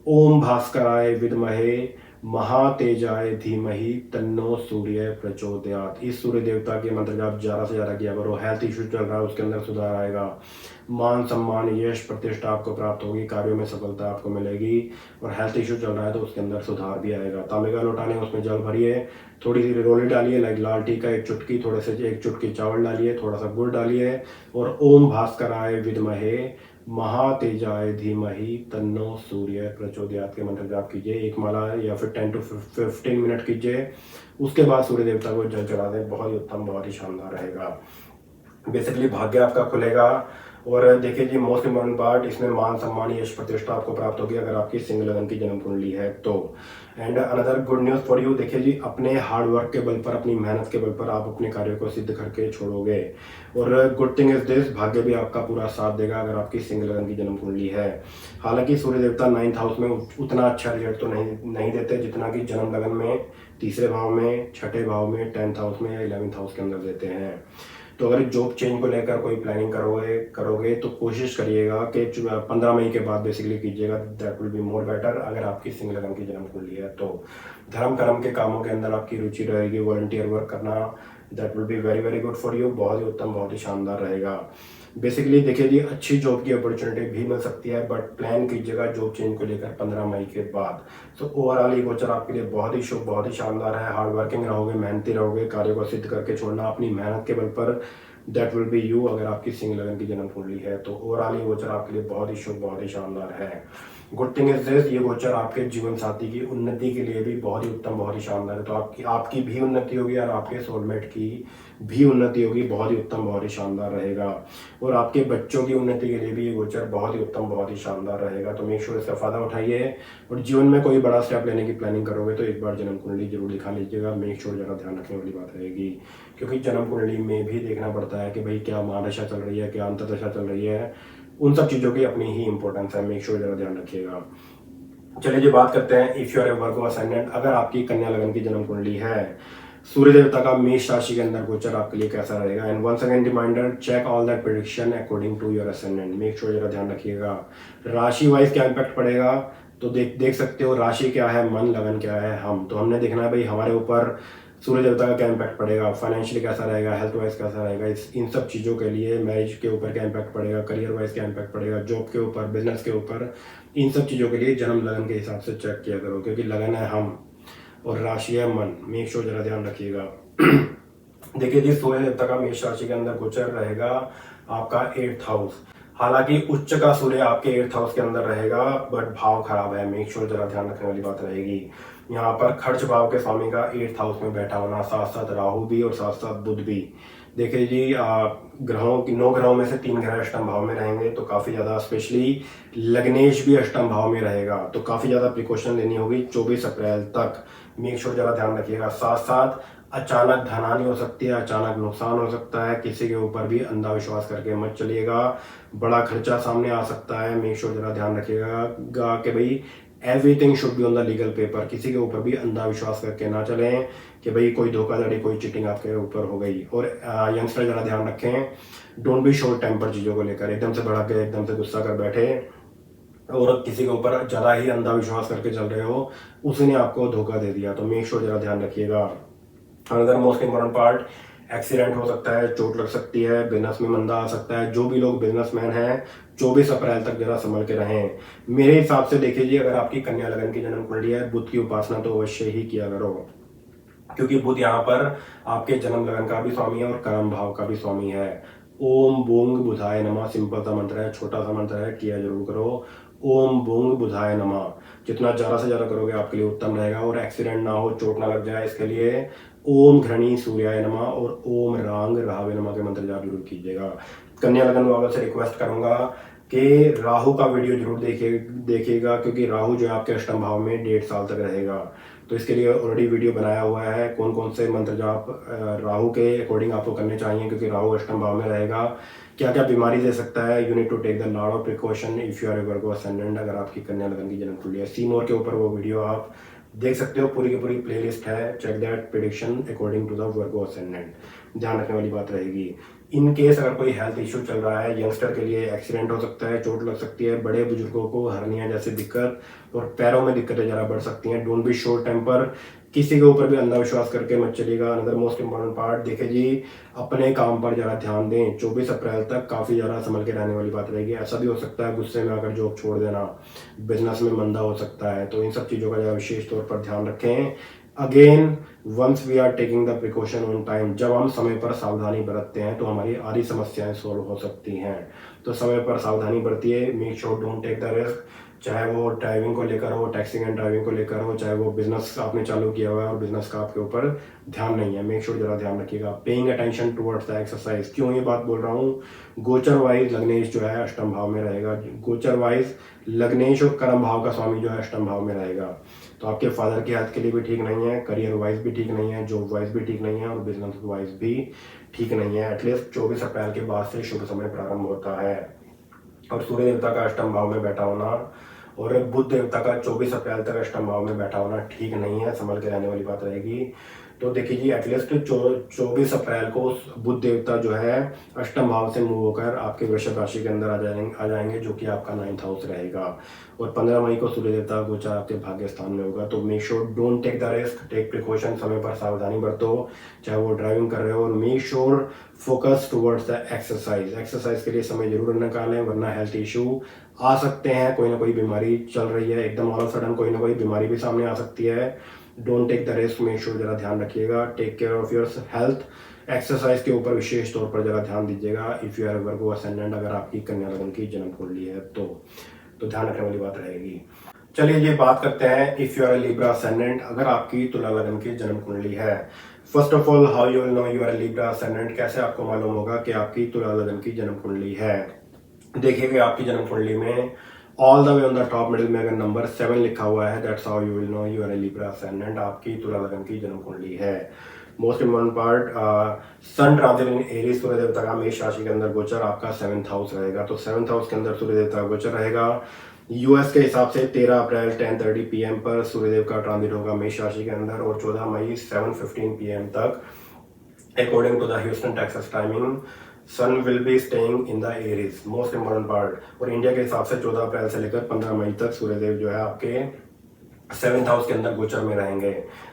ओम भास्कराय विद्महे महातेजाय धीमहि तन्नो सूर्य प्रचोदयात। इस सूर्य देवता के मंत्र का आप ज़्यादा से ज़्यादा किया करो। हेल्थ इशू चल रहा है उसके अंदर सुधार आएगा। मान सम्मान यश प्रतिष्ठा आपको प्राप्त होगी, कार्यों में सफलता आपको मिलेगी। और हेल्थ इशू चल रहा है तो उसके अंदर सुधार भी आएगा। तांबे का लोटा लें, उसमें जल भरिए, थोड़ी सी रोली डालिए, लाइक लाल टी का 1 चुटकी, थोड़े से 1 चुटकी चावल डालिए, थोड़ा सा गुड़ डालिए और ओम भास्कराय विद्महे महातेजाय धीमहि तन्नो सूर्य प्रचोदयात के मंत्र जाप कीजिए। 1 माला या फिर 10 to 15 मिनट कीजिए। उसके बाद सूर्य देवता को जल चढ़ा दें, बहुत ही उत्तम, बहुत ही शानदार रहेगा। बेसिकली भाग्य आपका खुलेगा। और देखिए जी मोस्ट इम्पोर्टेंट पार्ट, इसमें मान सम्मान यश प्रतिष्ठा आपको प्राप्त होगी अगर आपकी सिंह लगन की जन्म कुंडली है तो। And another good news for you, देखिए जी अपने हार्ड वर्क के बल पर, अपनी मेहनत के बल पर आप अपने कार्यों को सिद्ध करके छोड़ोगे। और गुड थिंग इज दिस, भाग्य भी आपका पूरा साथ देगा अगर आपकी सिंह लगन की जन्म कुंडली है। हालांकि सूर्य देवता 9th हाउस में उतना अच्छा रिजल्ट तो नहीं देते जितना कि जन्म लगन में 3रे भाव में, 6ठे भाव में, 10th हाउस में या 11th हाउस के अंदर देते हैं। तो अगर जॉब चेंज को लेकर कोई प्लानिंग करोगे तो कोशिश करिएगा कि 15 मई के बाद बेसिकली कीजिएगा, that will be more better अगर आपकी सिंह लगन की जन्म कुंडली है तो। धर्म कर्म के कामों के अंदर आपकी रुचि रहेगी, वॉलंटियर वर्क करना, that will be very very good for you, बहुत ही उत्तम, बहुत ही शानदार रहेगा। बेसिकली देखिए जी अच्छी जॉब की अपॉर्चुनिटी भी मिल सकती है, बट प्लान कीजिएगा जॉब चेंज को लेकर 15 मई के बाद। सो ओवरऑल ये गोचर आपके लिए बहुत ही शुभ, बहुत ही शानदार है। हार्ड वर्किंग रहोगे, मेहनती रहोगे, कार्य को सिद्ध करके छोड़ना अपनी मेहनत के बल पर, दैट विल बी यू अगर आपकी सिंह लगन की जन्म कुंडली है तो। ओवरऑल ये गोचर आपके लिए बहुत ही शुभ, बहुत ही शानदार है। गुड थिंग इज दिस, ये गोचर आपके जीवन साथी की उन्नति के लिए भी बहुत ही उत्तम, बहुत ही शानदार है। तो आपकी भी उन्नति होगी और आपके सोलमेट की भी उन्नति होगी, बहुत ही उत्तम, बहुत ही शानदार रहेगा। और आपके बच्चों की उन्नति के लिए भी ये गोचर बहुत ही उत्तम, बहुत ही शानदार रहेगा। तो मेक श्योर इसका फायदा उठाइए। और जीवन में कोई बड़ा स्टेप लेने की प्लानिंग करोगे तो एक बार जन्म कुंडली जरूर दिखा लीजिएगा। मेक श्योर जरा ध्यान रखने वाली बात रहेगी, क्योंकि जन्म कुंडली में भी देखना पड़ता है कि भाई क्या महादशा चल रही है, क्या अंतर्दशा चल रही है, उन सब चीज़ों की अपनी ही इंपॉर्टेंस है। मेक श्योर जरा ध्यान रखिएगा। चलिए जी बात करते हैं if you are a Virgo ascendant, अगर आपकी कन्या लगन की जन्म कुंडली है, सूर्य देवता का मेष राशि के अंदर गोचर आपके लिए कैसा रहेगा। And once again reminder, check all that prediction according to your ascendant. Make sure जरा ध्यान रखिएगा। राशि वाइज क्या इम्पैक्ट पड़ेगा तो देख सकते हो। राशि क्या है, मन, लगन क्या है, हम, तो हमने देखना है भाई हमारे ऊपर सूर्य देवता का क्या इम्पैक्ट पड़ेगा, फाइनेंशियली कैसा रहेगा, हेल्थ वाइज कैसा रहेगा, इन सब चीज़ों के लिए। मैरिज के ऊपर क्या इम्पैक्ट पड़ेगा, करियर वाइज क्या इम्पैक्ट पड़ेगा, जॉब के ऊपर, बिजनेस के ऊपर, इन सब चीज़ों के लिए जन्म लगन के हिसाब से चेक किया करो, क्योंकि लगन है हम, और राशि है मन। मेक श्योर जरा ध्यान रखिएगा। देखिए जी, सूर्य देवता का मेष राशि के अंदर गोचर रहेगा आपका 8th हाउस। हालांकि उच्च का सूर्य आपके 8th हाउस के अंदर रहेगा, बट भाव खराब है। मेक श्योर जरा ध्यान रखने वाली बात रहेगी। यहाँ पर खर्च भाव के स्वामी का 8th हाउस में बैठा होना, साथ साथ राहु भी और साथ साथ बुध भी। देखिए जी, ग्रहों की 9 ग्रहों में से 3 ग्रह अष्टम भाव में रहेंगे, तो काफी ज्यादा, स्पेशली लग्नेश भी अष्टम भाव में रहेगा, तो काफी ज्यादा प्रिकॉशन लेनी होगी 24 अप्रैल तक। मेक श्योर जरा ध्यान रखिएगा। साथ साथ अचानक धनहानि हो सकती है, अचानक नुकसान हो सकता है, किसी के ऊपर भी अंधा विश्वास करके मत चलिएगा, बड़ा खर्चा सामने आ सकता है। मेक श्योर जरा ध्यान रखिएगा कि भाई everything should be on the legal paper. किसी के ऊपर भी अंधा विश्वास करके ना चलें कि भाई कोई धोखाधड़ी, कोई चीटिंग आपके ऊपर हो गई। और यंगस्टर जरा ध्यान रखें, डोंट बी शॉर्ट टेम्पर चीजों को लेकर, एकदम से भड़क गए, एकदम से गुस्सा कर बैठे और किसी के ऊपर ज्यादा ही अंधा विश्वास करके चल रहे हो, उसने आपको धोखा दे दिया। तो मेक श्योर जरा ध्यान रखिएगा। Another most important part, accident हो सकता है, चोट लग सकती है, बिजनेस में मंदा आ सकता है। जो भी लोग बिजनेसमैन हैं 24 अप्रैल तक जरा संभल के रहें। मेरे हिसाब से देखिए जी, अगर आपकी कन्या लगन की जन्म कुंडली है, बुध की उपासना तो अवश्य ही किया करो, क्योंकि बुध यहाँ पर आपके जन्म लगन का भी स्वामी है और कर्म भाव का भी स्वामी है। ओम बूंग बुधाय नमः सिंपल सा मंत्र है, छोटा सा मंत्र है, किया जरूर करो। ओम बूंग बुधाय नमः, जितना ज्यादा से ज्यादा करोगे आपके लिए उत्तम रहेगा। और एक्सीडेंट ना हो, चोट ना लग जाए, इसके लिए ओम घृणी सूर्याय नमः और ओम रांग राहवे नमः के मंत्र जाप जरूर कीजिएगा। कन्या लगन वालों से रिक्वेस्ट करूंगा कि राहु का वीडियो जरूर देखिएगा, क्योंकि राहु जो है आपके अष्टम भाव में 1.5 साल तक रहेगा। तो इसके लिए ऑलरेडी वीडियो बनाया हुआ है, कौन कौन से मंत्र जाप राहु के अकॉर्डिंग आपको करने चाहिए, क्योंकि राहु अष्टम भाव में रहेगा, क्या क्या बीमारी दे सकता है। You need to take the lot of precaution if you are a Virgo ascendant. अगर आपकी कन्या लगन की जन्म कुंडली है, सी मोर के ऊपर वो वीडियो आप देख सकते हो, पूरी की पूरी प्लेलिस्ट है। Check that prediction according to the Virgo ascendant. ध्यान रखने वाली बात रहेगी। इन केस अगर कोई हेल्थ इश्यू चल रहा है, यंगस्टर के लिए एक्सीडेंट हो सकता है, चोट लग सकती है, बड़े बुजुर्गों को हर्निया जैसी दिक्कत और पैरों में दिक्कतें जरा बढ़ सकती हैं। डोंट बी शॉर्ट टेम्पर, किसी के ऊपर भी अंधा विश्वास करके मत चलिएगा। अनदर मोस्ट इंपॉर्टेंट पार्ट, देखिए जी, अपने काम पर जरा ध्यान दें। 24 अप्रैल तक काफी ज्यादा संभल के रहने वाली बात रहेगी। ऐसा भी हो सकता है गुस्से में आकर जॉब छोड़ देना, बिजनेस में मंदा हो सकता है, तो इन सब चीजों का जरा विशेष तौर पर ध्यान रखें। Again, once we are taking the precaution on time, जब हम समय पर सावधानी बरतते हैं तो हमारी आधी समस्याएं सॉल्व हो सकती हैं। तो समय पर सावधानी बरतिए। Make sure don't take the risk, चाहे वो ड्राइविंग को लेकर हो, टैक्सिंग एंड ड्राइविंग को लेकर हो, चाहे वो बिजनेस आपने चालू किया हुआ है और बिजनेस का आपके ऊपर ध्यान नहीं है। मेक श्योर जरा ध्यान रखिएगा। Paying attention towards the exercise. क्यों ये बात बोल रहा हूँ, गोचर वाइज लग्नेश जो है अष्टम भाव में रहेगा। गोचर वाइज लग्नेश और कर्म भाव का स्वामी जो है अष्टम भाव में रहेगा, तो आपके फादर की हेल्थ के लिए भी ठीक नहीं है, करियर वाइज भी ठीक नहीं है, जॉब वाइज भी ठीक नहीं है और बिजनेस वाइज भी ठीक नहीं है। एटलीस्ट 24 अप्रैल के बाद से शुभ समय प्रारंभ होता है। और सूर्य देवता का अष्टम भाव में बैठा होना और बुध देवता का 24 अप्रैल तक अष्टम भाव में बैठा होना ठीक नहीं है, संभल के रहने वाली बात रहेगी। तो देखिए जी, एटलीस्ट 24 अप्रैल को बुध देवता जो है अष्टम भाव से मूव होकर आपके वृषभ राशि के अंदर आ जाएंगे, जो कि आपका 9th हाउस रहेगा। और 15 मई को सूर्य देवता गोचर आपके भाग्य स्थान में होगा। तो make sure don't take the risk, take precaution, समय पर सावधानी बरतो, चाहे वो ड्राइविंग कर रहे हो। और make sure focus towards the exercise. Exercise के लिए समय जरूर निकालें, वरना हेल्थ इशू आ सकते हैं। कोई ना कोई बीमारी चल रही है, एकदम ऑल सडन कोई ना कोई बीमारी भी सामने आ सकती है। Don't take the risk. Make sure जरा ध्यान रखिएगा। Take care of your health. Exercise के ऊपर विशेष तौर पर जरा ध्यान दीजिएगा। If you are Virgo ascendant, अगर आपकी कन्या लगन की जन्म कुंडली है तो ध्यान रखने वाली बात रहेगी। चलिए ये बात करते हैं if you are Libra ascendant, अगर आपकी तुला लगन की जन्म कुंडली है। First of all, how you will know you are Libra ascendant, कैसे आपको मालूम होगा कि आपकी तुला लगन की जन्म कुंडली है। देखिए आपकी जन्म कुंडली में all the way on the top middle में अगर नंबर 7 लिखा हुआ है, that's how you will know you are a Libra ascendant, आपकी तुला लगन की जन्म कुंडली है। Most important part, sun transit in Aries, सूर्य देवता का मेष राशि के अंदर गोचर आपका 7th हाउस रहेगा। तो 7th हाउस के अंदर सूर्य देवता का गोचर रहेगा। यूएस के हिसाब से 13 अप्रैल 10:30 PM पर सूर्यदेव का ट्रांजिट होगा मेष राशि के अंदर और 14 मई 7:15 PM तक according to the Houston Texas timing sun will be staying in the Aries. Most important part, और इंडिया के हिसाब से 14 अप्रैल से लेकर 15 मई तक सूर्यदेव जो है आपके 7th हाउस के अंदर गोचर में रहेंगे।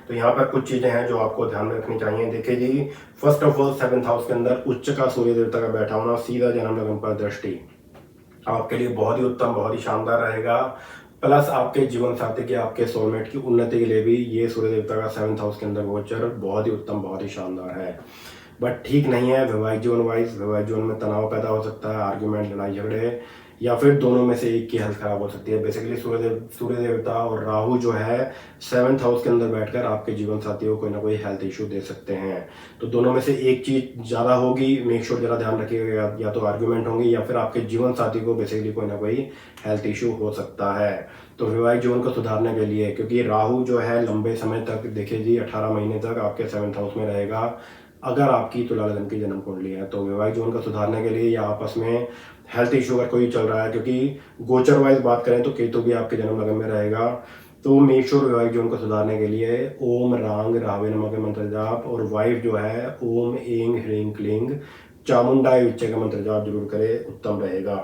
तो यहाँ पर कुछ चीजें हैं जो आपको ध्यान में रखनी चाहिए। देखिए जी, first of all 7th house के अंदर उच्च का सूर्य देवता का बैठा होना, सीधा जन्म लगन पर दृष्टि आपके लिए बहुत ही उत्तम, बहुत ही शानदार रहेगा। प्लस आपके जीवन साथी के, आपके सोलमेट की उन्नति के लिए भी ये सूर्य देवता का 7th हाउस के अंदर गोचर बहुत ही उत्तम, बहुत ही शानदार है। बट ठीक नहीं है वैवाहिक जीवन वाइज। वैवाहिक जीवन में तनाव पैदा हो सकता है, आर्ग्यूमेंट, लड़ाई झगड़े, या फिर दोनों में से एक की हेल्थ खराब हो सकती है। बेसिकली सूर्य देवता और राहु जो है 7th हाउस के अंदर बैठकर आपके जीवन साथी को कोई ना कोई हेल्थ इशू दे सकते हैं। तो दोनों में से एक चीज ज्यादा होगी, मेक श्योर जरा ध्यान रखिएगा, या तो आर्ग्यूमेंट होंगे या फिर आपके जीवन साथी को बेसिकली कोई ना कोई हेल्थ इशू हो सकता है। तो वैवाहिक जीवन को सुधारने के लिए, क्योंकि राहु जो है लंबे समय तक, देखिए जी 18 महीने तक आपके 7th हाउस में रहेगा अगर आपकी तुला लगन की जन्म कुंडली है। तो वैवाहिक जीवन को सुधारने के लिए या आपस में हेल्थ इशू अगर कोई चल रहा है, क्योंकि गोचर वाइज बात करें तो केतु भी आपके जन्म लगन में रहेगा, तो मेक श्योर वैवाहिक जीवन को सुधारने के लिए ओम रांग राहवे नमः के मंत्र जाप, और वाइफ जो है ओम एंग ह्रीं क्लींग चामुंडाई विच्चे का मंत्र जाप जरूर करें, उत्तम रहेगा।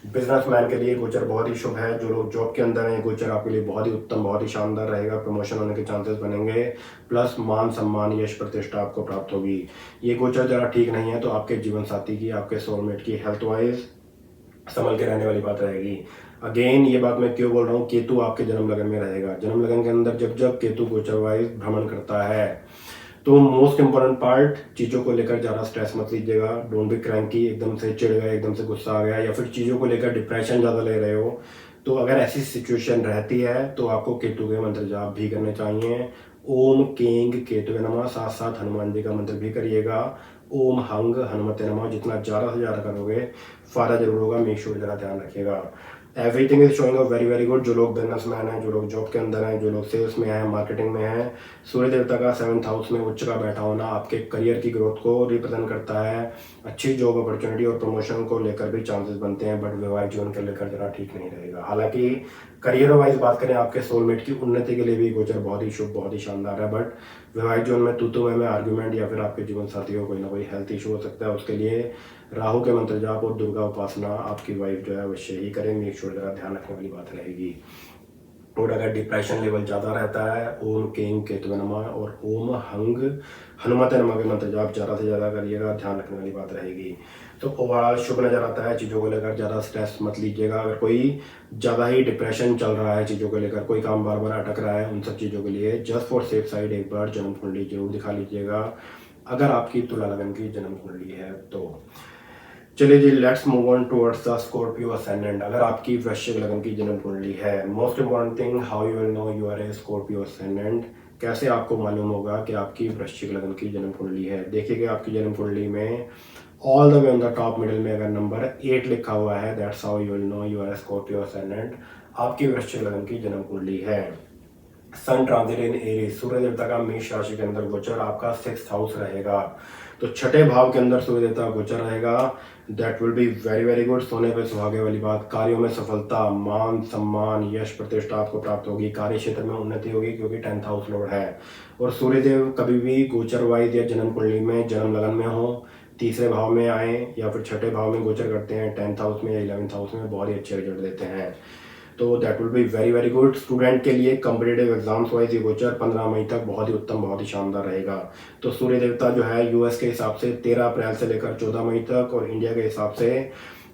बिजनेसमैन के लिए गोचर बहुत ही शुभ है। जो लोग जॉब के अंदर हैं, गोचर आपके लिए बहुत ही उत्तम, बहुत ही शानदार रहेगा। प्रमोशन होने के चांसेस बनेंगे, प्लस मान सम्मान यश प्रतिष्ठा आपको प्राप्त होगी। ये गोचर जरा ठीक नहीं है तो आपके जीवन साथी की, आपके सोलमेट की हेल्थ वाइज संभल के रहने वाली बात रहेगी। अगेन ये बात मैं क्यों बोल रहा हूँ, केतु आपके जन्म लगन में रहेगा। जन्म लगन के अंदर जब जब केतु गोचर वाइज भ्रमण करता है तो मोस्ट इंपॉर्टेंट पार्ट, चीज़ों को लेकर ज़्यादा स्ट्रेस मत लीजिएगा। डोंट बी क्रैंकी, एकदम से चिढ़ गए, एकदम से गुस्सा आ गया, या फिर चीज़ों को लेकर डिप्रेशन ज़्यादा ले रहे हो, तो अगर ऐसी सिचुएशन रहती है तो आपको केतु के मंत्र जाप भी करने चाहिए। ओम केंग केतु नमः, साथ साथ हनुमान जी का मंत्र भी करिएगा। ओम हंग हनुमते नमः, जितना ज़्यादा से ज़्यादा करोगे फायदा जरूर होगा। मेक श्योर जरा ध्यान रखिएगा। Everything is showing up very very good. जो लोग बिजनेसमैन हैं, जो लोग जॉब के अंदर हैं, जो लोग सेल्स में हैं, मार्केटिंग में हैं, सूर्य देवता का 7th हाउस में उच्च का बैठा होना आपके करियर की ग्रोथ को रिप्रेजेंट करता है। अच्छी जॉब अपॉर्चुनिटी और प्रमोशन को लेकर भी चांसेस बनते हैं, बट वैवाहिक जीवन को लेकर जरा ठीक नहीं रहेगा। हालांकि करियर वाइज बात करें, आपके सोलमेट की उन्नति के लिए भी गोचर बहुत ही शुभ, बहुत ही शानदार है। बट वैवाहिक जीवन में तू में आर्ग्यूमेंट या फिर आपके जीवन साथी को कोई ना कोई हेल्थ इशू हो सकता है। उसके लिए राहु के मंत्र जाप और दुर्गा उपासना आपकी वाइफ जो है अवश्य ही करें। मेक श्योर जरा ध्यान रखने वाली बात रहेगी। और अगर डिप्रेशन लेवल ज़्यादा रहता है, ओम केंग केतु नमः और ओम हंग हनुमते नमः के मंत्र जाप ज़्यादा से ज़्यादा करिएगा, ध्यान रखने वाली बात रहेगी। तो ओवरऑल शुभ नजर आता है। चीज़ों को लेकर ज़्यादा स्ट्रेस मत लीजिएगा। अगर कोई ज़्यादा ही डिप्रेशन चल रहा है, चीज़ों को लेकर कोई काम बार बार अटक रहा है, उन सब चीज़ों के लिए जस्ट फॉर सेफ साइड एक बार जन्म कुंडली जरूर दिखा लीजिएगा, अगर आपकी तुला लगन की जन्म कुंडली है तो। चलिए जी, let's move on towards the Scorpio ascendant. अगर आपकी वृश्चिक लगन की जन्म कुंडली है, most important thing, how you will know you are a Scorpio ascendant. कैसे आपको मालूम होगा कि आपकी वृश्चिक लगन की जन्म कुंडली है? देखिएगा आपकी जन्म कुंडली में all the way on the top middle में अगर नंबर 8 लिखा हुआ है, that's how you will know you are a Scorpio ascendant. आपकी वृश्चिक लगन की जन्म कुंडली है। सन ट्रांजिट इन एरीज, सूर्य देवता का मेष राशि के अंदर गोचर आपका 6th हाउस रहेगा। तो छठे भाव के अंदर सूर्य देवता गोचर रहेगा। That will be very very good. सोने पे सुहागे वाली बात, कार्यों में सफलता, मान सम्मान यश प्रतिष्ठा आपको प्राप्त होगी। कार्य क्षेत्र में उन्नति होगी, क्योंकि 10th हाउस लॉर्ड है। और सूर्यदेव कभी भी गोचर वाइज या जन्म कुंडली में, जन्म लगन में हो, तीसरे भाव में आए या फिर छठे भाव में गोचर करते हैं, 10th हाउस में या 11th हाउस में, बहुत ही अच्छे रिजल्ट देते हैं। तो that will be very very good. Student के लिए कॉम्पिटेटिव एग्जाम्स वाइज ये गोचर 15 मई तक बहुत ही उत्तम, बहुत ही शानदार रहेगा। तो सूर्य देवता जो है यूएस के हिसाब से 13 अप्रैल से लेकर 14 मई तक, और इंडिया के हिसाब से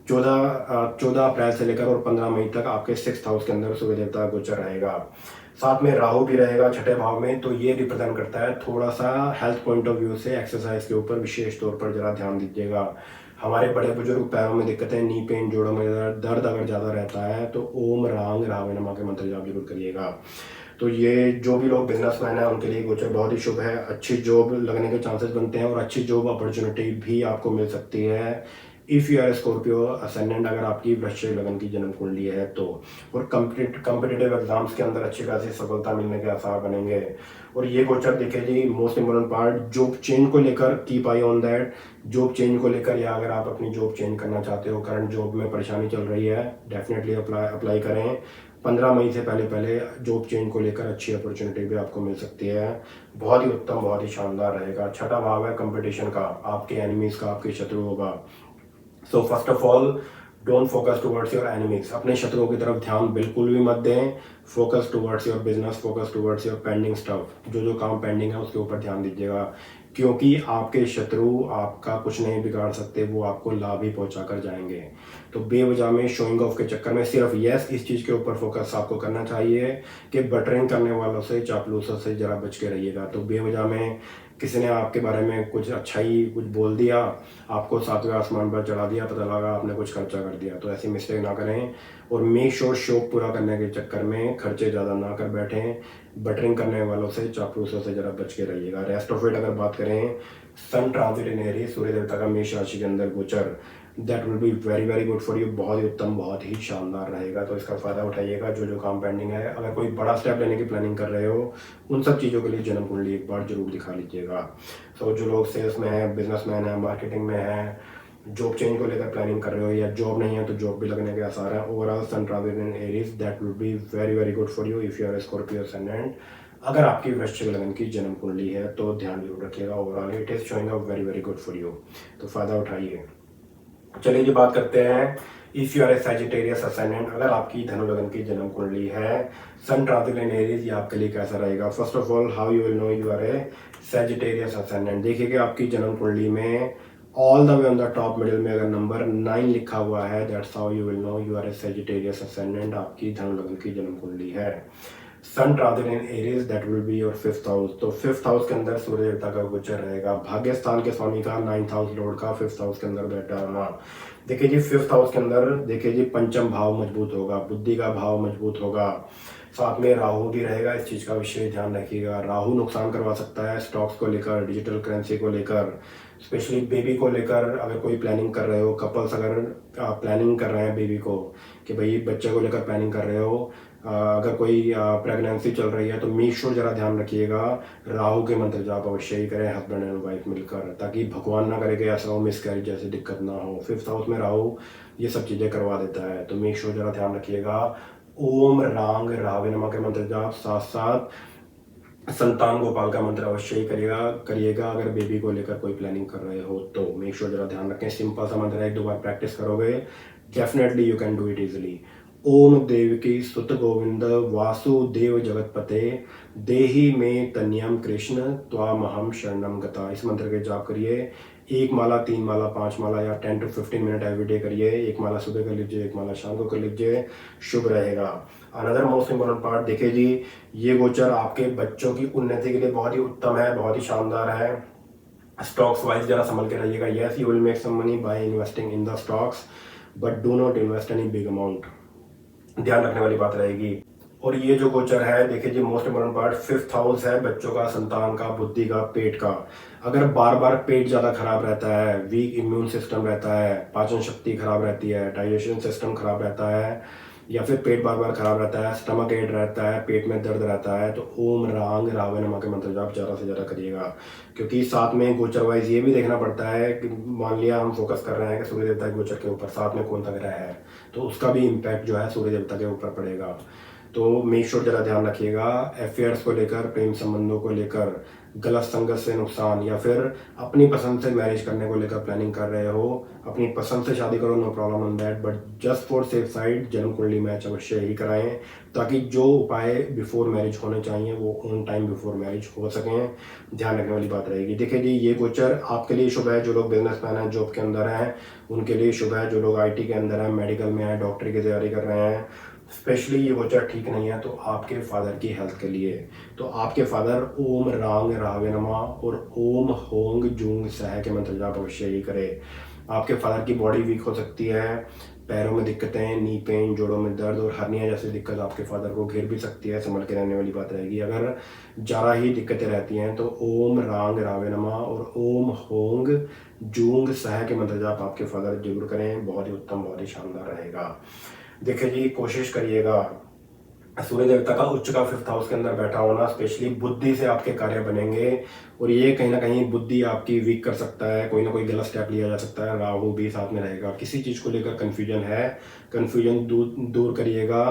14 अप्रैल से लेकर और 15 मई तक आपके 6th हाउस के अंदर सूर्य देवता गोचर रहेगा। साथ में राहु भी रहेगा छठे भाव में। तो ये रिप्रेजेंट करता है थोड़ा सा हेल्थ पॉइंट ऑफ व्यू से एक्सरसाइज के ऊपर विशेष तौर पर जरा ध्यान दीजिएगा। हमारे बड़े बुजुर्ग पैरों में दिक्कतें, नी पेन, जोड़ों में दर्द अगर ज़्यादा रहता है तो ओम रांग रावे नमा के मंत्र जाप जरूर करिएगा। तो ये जो भी लोग बिजनेसमैन हैं उनके लिए गोचर बहुत ही शुभ है। अच्छी जॉब लगने के चांसेस बनते हैं और अच्छी जॉब अपॉर्चुनिटी भी आपको मिल सकती है if you are Scorpio ascendant, अगर आपकी वृश्चिक लगन की जन्म कुंडली है तो। और कॉम्पिटिटिव एग्जाम्स के अंदर अच्छी खासी सफलता मिलने के आसार बनेंगे। और ये गोचर देखिए जी, most important part, job change को लेकर keep eye on that. Job change को लेकर, या अगर आप अपनी जॉब चेंज करना चाहते हो, करंट जॉब में परेशानी चल रही है, डेफिनेटली अप्लाई करें। 15 मई से पहले जॉब चेंज को लेकर अच्छी अपॉर्चुनिटी भी आपको मिल सकती है। बहुत ही उत्तम, बहुत ही शानदार रहेगा। छठा भाव है कंपटीशन का, आपके एनिमीज का, आपके शत्रुओं का। So first of all, don't focus towards your enemies. अपने शत्रुओं की तरफ ध्यान बिल्कुल भी मत दें। Focus towards your business, focus towards your pending stuff. जो जो काम पेंडिंग है उसके ऊपर ध्यान दीजिएगा। क्योंकि आपके शत्रु आपका कुछ नहीं बिगाड़ सकते, वो आपको लाभ ही पहुंचा कर जाएंगे। तो बेवजह में शोइंग ऑफ के चक्कर में सिर्फ यस इस चीज़ के ऊपर फोकस आपको करना चाहिए कि बटरिंग करने वालों से, चापलूसों से जरा बच के रहिएगा। तो बेवजह में किसी ने आपके बारे में कुछ अच्छा ही कुछ बोल दिया, आपको सातवें आसमान पर चढ़ा दिया, पता लगा आपने कुछ खर्चा कर दिया। तो ऐसी मिस्टेक ना करें और मेक श्योर शौक पूरा करने के चक्कर में खर्चे ज़्यादा ना कर बैठें। बटरिंग करने वालों से, चापलूसों से जरा बच के रहिएगा। रेस्ट ऑफ इट अगर बात करें, सन ट्रांजिट इन एरीज, सूर्य देवता का मेष राशि के अंदर गोचर, that will be very very good for you. बहुत ही उत्तम, बहुत ही शानदार रहेगा। तो इसका फ़ायदा उठाइएगा। जो जो काम पेंडिंग है, अगर कोई बड़ा स्टेप लेने की प्लानिंग कर रहे हो, उन सब चीज़ों के लिए जन्म कुंडली एक बार जरूर दिखा लीजिएगा। सो जो लोग सेल्स में हैं, बिजनेसमैन हैं, मार्केटिंग में हैं, जॉब चेंज को लेकर प्लानिंग कर रहे हो या जॉब नहीं है तो जॉब भी लगने के आसार हैं। Overall sun transit in Aries that will be very very good for you if you are Scorpio ascendant. अगर आपकी वृश्चिक लगन की जन्म कुंडली है तो ध्यान जरूर रखिएगा। Overall it is showing up very very good for you. तो फ़ायदा उठाइए। चलिए जी बात करते हैं, if you are a Sagittarius ascendant, अगर आपकी धनु लगन की जन्म कुंडली है, सन ट्रांजिट इन एरीज, ये आपके लिए कैसा रहेगा। First of all, how you will know you are a Sagittarius ascendant. देखिए कि आपकी जन्म कुंडली में all the way on the top middle में अगर नंबर 9 लिखा हुआ है, that's how you will know you are a Sagittarius ascendant. आपकी धनु लगन की जन्म कुंडली है। Sun transit in Aries that will be your 5th house. तो 5th हाउस के अंदर सूर्य देवता का गोचर रहेगा। भाग्य स्थान के स्वामी का 9th हाउस लॉर्ड का 5th हाउस के अंदर बैठा होना। देखिए जी 5th हाउस के अंदर देखिए जी पंचम भाव मजबूत होगा, बुद्धि का भाव मजबूत होगा, साथ में राहु भी रहेगा। इस चीज़ का विशेष ध्यान रखिएगा। राहु नुकसान करवा सकता है स्टॉक्स को लेकर, डिजिटल करेंसी को लेकर, स्पेशली बेबी को लेकर। अगर कोई प्लानिंग कर रहे हो, कपल्स अगर प्लानिंग कर रहे हैं बेबी को, कि भाई बच्चे को लेकर प्लानिंग कर रहे हो, अगर कोई प्रेगनेंसी चल रही है तो मेक श्योर जरा ध्यान रखिएगा, राहु के मंत्र जाप अवश्य ही करें हस्बैंड एंड वाइफ मिलकर, ताकि भगवान ना करे कि ऐसा हो मिसकैरेज जैसी दिक्कत ना हो। 5th हाउस में राहु ये सब चीज़ें करवा देता है। तो मेक श्योर जरा ध्यान रखिएगा। ओम रांग रावे नमा के मंत्र जाप, साथ साथ संतान गोपाल का मंत्र अवश्य ही करिएगा अगर बेबी को लेकर कोई प्लानिंग कर रहे हो तो। मेक श्योर जरा ध्यान रखें। सिंपल सा मंत्र है, 1-2 बार प्रैक्टिस करोगे definitely you can do it easily. ओम देवकी सुत गोविंद वासुदेव जगतपते देहि में तन्यम कृष्ण त्वामहम शरणम गता। इस मंत्र के जाप करिए। 1 माला, 3 माला, 5 माला या 10 to 15 मिनट एवरीडे करिए। 1 माला सुबह कर लीजिए, 1 माला शाम को कर लीजिए, शुभ रहेगा। अनदर मोस्ट इम्पोर्टेंट पार्ट, देखिए जी ये गोचर आपके बच्चों की उन्नति के लिए बहुत ही उत्तम है, बहुत ही शानदार है। स्टॉक्स वाइज जरा संभल के रहिएगा। Yes you will make some money by investing in the stocks, but do not invest any big amount, ध्यान रखने वाली बात रहेगी। और ये जो गोचर है, देखिए जी most important part 5th house है, बच्चों का, संतान का, बुद्धि का, पेट का। अगर बार बार पेट ज़्यादा खराब रहता है, वीक इम्यून सिस्टम रहता है, पाचन शक्ति खराब रहती है, डाइजेशन सिस्टम खराब रहता है, या फिर पेट बार बार खराब रहता है, स्टमक एड रहता है, पेट में दर्द रहता है, तो ओम रांग रावे नमा के मंत्र जाप ज़्यादा से ज़्यादा करिएगा। क्योंकि साथ में गोचर वाइज ये भी देखना पड़ता है कि मान लिया हम फोकस कर रहे हैं कि सूर्य देवता के गोचर के ऊपर साथ में कौन सा ग्रह है, तो उसका भी इम्पैक्ट जो है सूर्य देवता के ऊपर पड़ेगा। तो मेक श्योर जरा ध्यान रखिएगा। अफेयर्स को लेकर, प्रेम संबंधों को लेकर, गलत संगत से नुकसान, या फिर अपनी पसंद से मैरिज करने को लेकर प्लानिंग कर रहे हो, अपनी पसंद से शादी करो, no problem on that, but just for safe side जन्म कुंडली मैच अवश्य ही कराएं, ताकि जो उपाय बिफोर मैरिज होने चाहिए वो ऑन टाइम बिफोर मैरिज हो सकें। ध्यान रखने वाली बात रहेगी। देखिए जी ये गोचर आपके लिए शुभ है। जो लोग बिजनेसमैन हैं, जॉब के अंदर हैं, उनके लिए शुभ है। जो लोग IT के अंदर हैं, मेडिकल में हैं, डॉक्टरी की तैयारी कर रहे हैं, स्पेशली ये गोचर ठीक नहीं है तो आपके फादर की हेल्थ के लिए। तो आपके फादर ओम रांग रावे नमा और ओम होंग जूंग सह के मंत्र जाप अवश्य ही करे। आपके फादर की बॉडी वीक हो सकती है, पैरों में दिक्कतें, नी पेन, जोड़ों में दर्द और हर्निया जैसी दिक्कत आपके फादर को घेर भी सकती है। संभल के रहने वाली बात रहेगी। अगर ज़्यादा ही दिक्कतें रहती हैं तो ओम रांग रावे नमा और ओम होंग जूंग सह के मंत्र जाप आपके फादर जरूर करें। बहुत ही उत्तम, बहुत ही शानदार रहेगा। देखिए जी कोशिश करिएगा, सूर्य देवता का उच्च का 5th हाउस के अंदर बैठा होना, स्पेशली बुद्धि से आपके कार्य बनेंगे और ये कहीं ना कहीं बुद्धि आपकी वीक कर सकता है, कोई ना कोई गलत स्टेप लिया जा सकता है। राहु भी साथ में रहेगा। किसी चीज़ को लेकर कन्फ्यूजन है, कन्फ्यूजन दूर करिएगा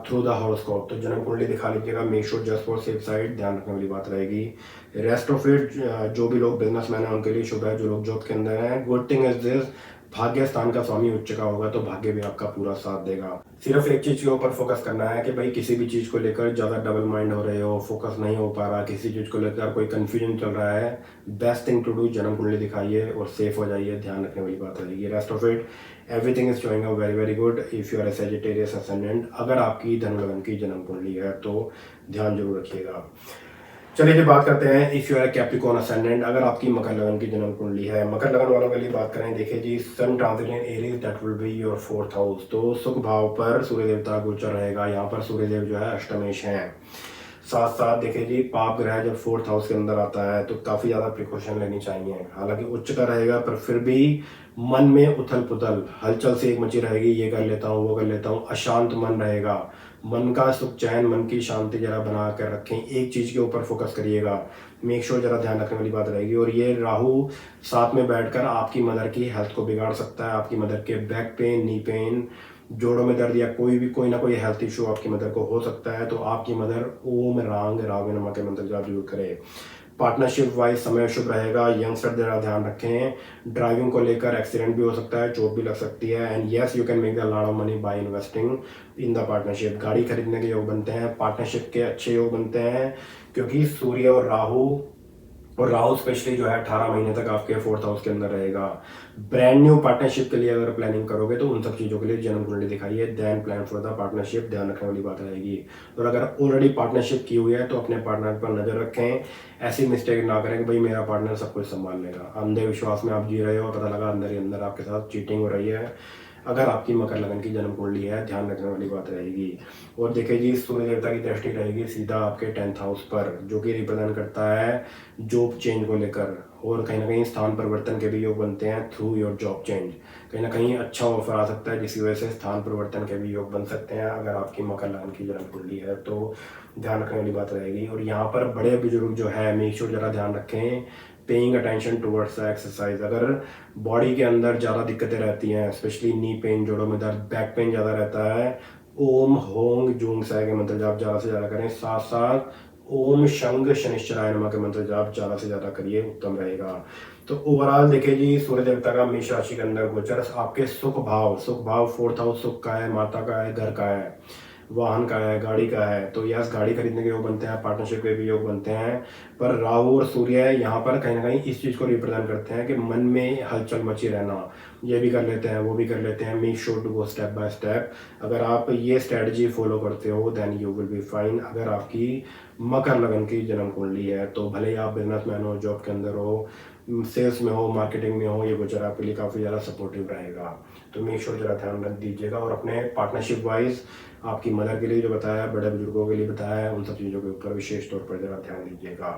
थ्रू द हॉरोस्कोप। तो जन्म कुंडली दिखा लीजिएगा। Make sure just for safe side, ध्यान रखने वाली बात रहेगी। रेस्ट ऑफ इट जो भी लोग बिजनेसमैन हैं उनके लिए शुभ है। जो लोग जॉब के अंदर हैं, गुड थिंग इज दिस, भाग्य स्थान का स्वामी उच्च का होगा तो भाग्य भी आपका पूरा साथ देगा। सिर्फ एक चीज के ऊपर फोकस करना है कि भाई किसी भी चीज को लेकर ज्यादा डबल माइंड हो रहे हो, फोकस नहीं हो पा रहा, किसी चीज को लेकर कोई कंफ्यूजन चल रहा है, बेस्ट थिंग टू डू जन्म कुंडली दिखाइए और सेफ हो जाइए। ध्यान रखने वाली बात रहेगी। Rest of it everything is showing up very very good if you are a Sagittarius ascendant. अगर आपकी धनु लगन की जन्म कुंडली है तो ध्यान जरूर रखिएगा। चलिए जी बात करते हैं if you are Capricorn ascendant. अगर आपकी मकर लगन की जन्म कुंडली है, मकर लगन वालों के लिए बात करें, देखिए जी sun transit in Aries that will be your 4th house. तो सुख भाव पर सूर्य देवता गोचर रहेगा। यहाँ पर सूर्य देव जो है अष्टमेश हैं। साथ साथ देखिए जी पाप ग्रह जब 4th हाउस के अंदर आता है तो काफी ज्यादा प्रिकॉशन लेनी चाहिए। हालांकि उच्च का रहेगा पर फिर भी मन में उथल पुथल हलचल से एक मची रहेगी, ये कर लेता हूँ वो कर लेता हूँ, अशांत मन रहेगा। मन का सुख चैन, मन की शांति जरा बना कर रखें, एक चीज के ऊपर फोकस करिएगा। मेक श्योर जरा ध्यान रखने वाली बात रहेगी। और ये राहु साथ में बैठकर आपकी मदर की हेल्थ को बिगाड़ सकता है। आपकी मदर के बैक पेन, नी पेन, जोड़ों में दर्द या कोई ना कोई हेल्थ इशू आपकी मदर को हो सकता है। तो आपकी मदर ओम रांग राघव नमः के मंत्र जाप जरूर करें। पार्टनरशिप वाइज समय शुभ रहेगा। यंगस्टर जरा ध्यान रखें। ड्राइविंग को लेकर एक्सीडेंट भी हो सकता है, चोट भी लग सकती है। And yes you can make the lot of money by investing in the partnership. गाड़ी खरीदने के योग बनते हैं, पार्टनरशिप के अच्छे योग बनते हैं, क्योंकि सूर्य और राहु स्पेशली जो है 18 महीने तक आपके 4th हाउस के अंदर रहेगा। ब्रांड न्यू पार्टनरशिप के लिए अगर प्लानिंग करोगे तो उन सब चीजों के लिए जन्म कुंडली दिखाइए, then plan for the partnership. ध्यान रखने वाली बात रहेगी। और अगर ऑलरेडी पार्टनरशिप की हुई है तो अपने पार्टनर पर नजर रखें। ऐसी मिस्टेक ना करें कि भाई मेरा पार्टनर सब कुछ संभाल लेगा। अंधे विश्वास में आप जी रहे हो, पता लगा अंदर ही अंदर आपके साथ चीटिंग हो रही है। अगर आपकी मकर लगन की जन्म कुंडली है, ध्यान रखने वाली बात रहेगी। और देखिए जी सूर्य देवता की दृष्टि रहेगी सीधा आपके 10th हाउस पर, जो कि रिप्रेजेंट करता है जॉब चेंज को लेकर। और कहीं ना कहीं स्थान परिवर्तन के भी योग बनते हैं थ्रू योर जॉब चेंज। कहीं ना कहीं अच्छा ऑफर आ सकता है जिसकी वजह से स्थान परिवर्तन के भी योग बन सकते हैं अगर आपकी मकर लगन की जन्म कुंडली है तो। ध्यान रखने वाली बात रहेगी। और यहाँ पर बड़े बुजुर्ग जो है मेक श्योर जरा ध्यान रखें, पेइंग अटेंशन टुवर्ड्स एक्सरसाइज। अगर बॉडी के अंदर ज़्यादा दिक्कतें रहती हैं, स्पेशली नी पेन, जोड़ों में दर्द, बैक पेन ज़्यादा रहता है, ओम होंग जूंग साय के मंत्र जाप ज़्यादा से ज़्यादा करें। साथ साथ ओम शंग शनिश्चराय नमः के मंत्र जाप ज़्यादा से ज़्यादा करिए, उत्तम रहेगा। तो ओवरऑल देखिए जी सूर्य देवता का मेष राशि के अंदर गोचर आपके सुख भाव 4th हाउस सुख का है, माता का है, घर का है, वाहन का है, गाड़ी का है। तो यस गाड़ी खरीदने के योग बनते हैं, पार्टनरशिप के भी योग बनते हैं। पर राहु और सूर्य यहाँ पर कहीं ना कहीं इस चीज को रिप्रेजेंट करते हैं कि मन में हलचल मची रहना, ये भी कर लेते हैं वो भी कर लेते हैं। Make sure to go step by step. अगर आप ये स्ट्रेटजी फॉलो करते हो then you will be fine. अगर आपकी मकर लगन की जन्म कुंडली है तो भले ही आप बिजनेसमैन हो, जॉब के अंदर हो, सेल्स में हो, मार्केटिंग में हो, ये गोचर आपके लिए काफ़ी ज़्यादा सपोर्टिव रहेगा। तो मेक श्योर जरा ध्यान रख दीजिएगा। और अपने पार्टनरशिप वाइज आपकी मदर के लिए जो बताया, बड़े बुजुर्गों के लिए बताया है, उन सब चीज़ों के ऊपर विशेष तौर पर जरा ध्यान दीजिएगा।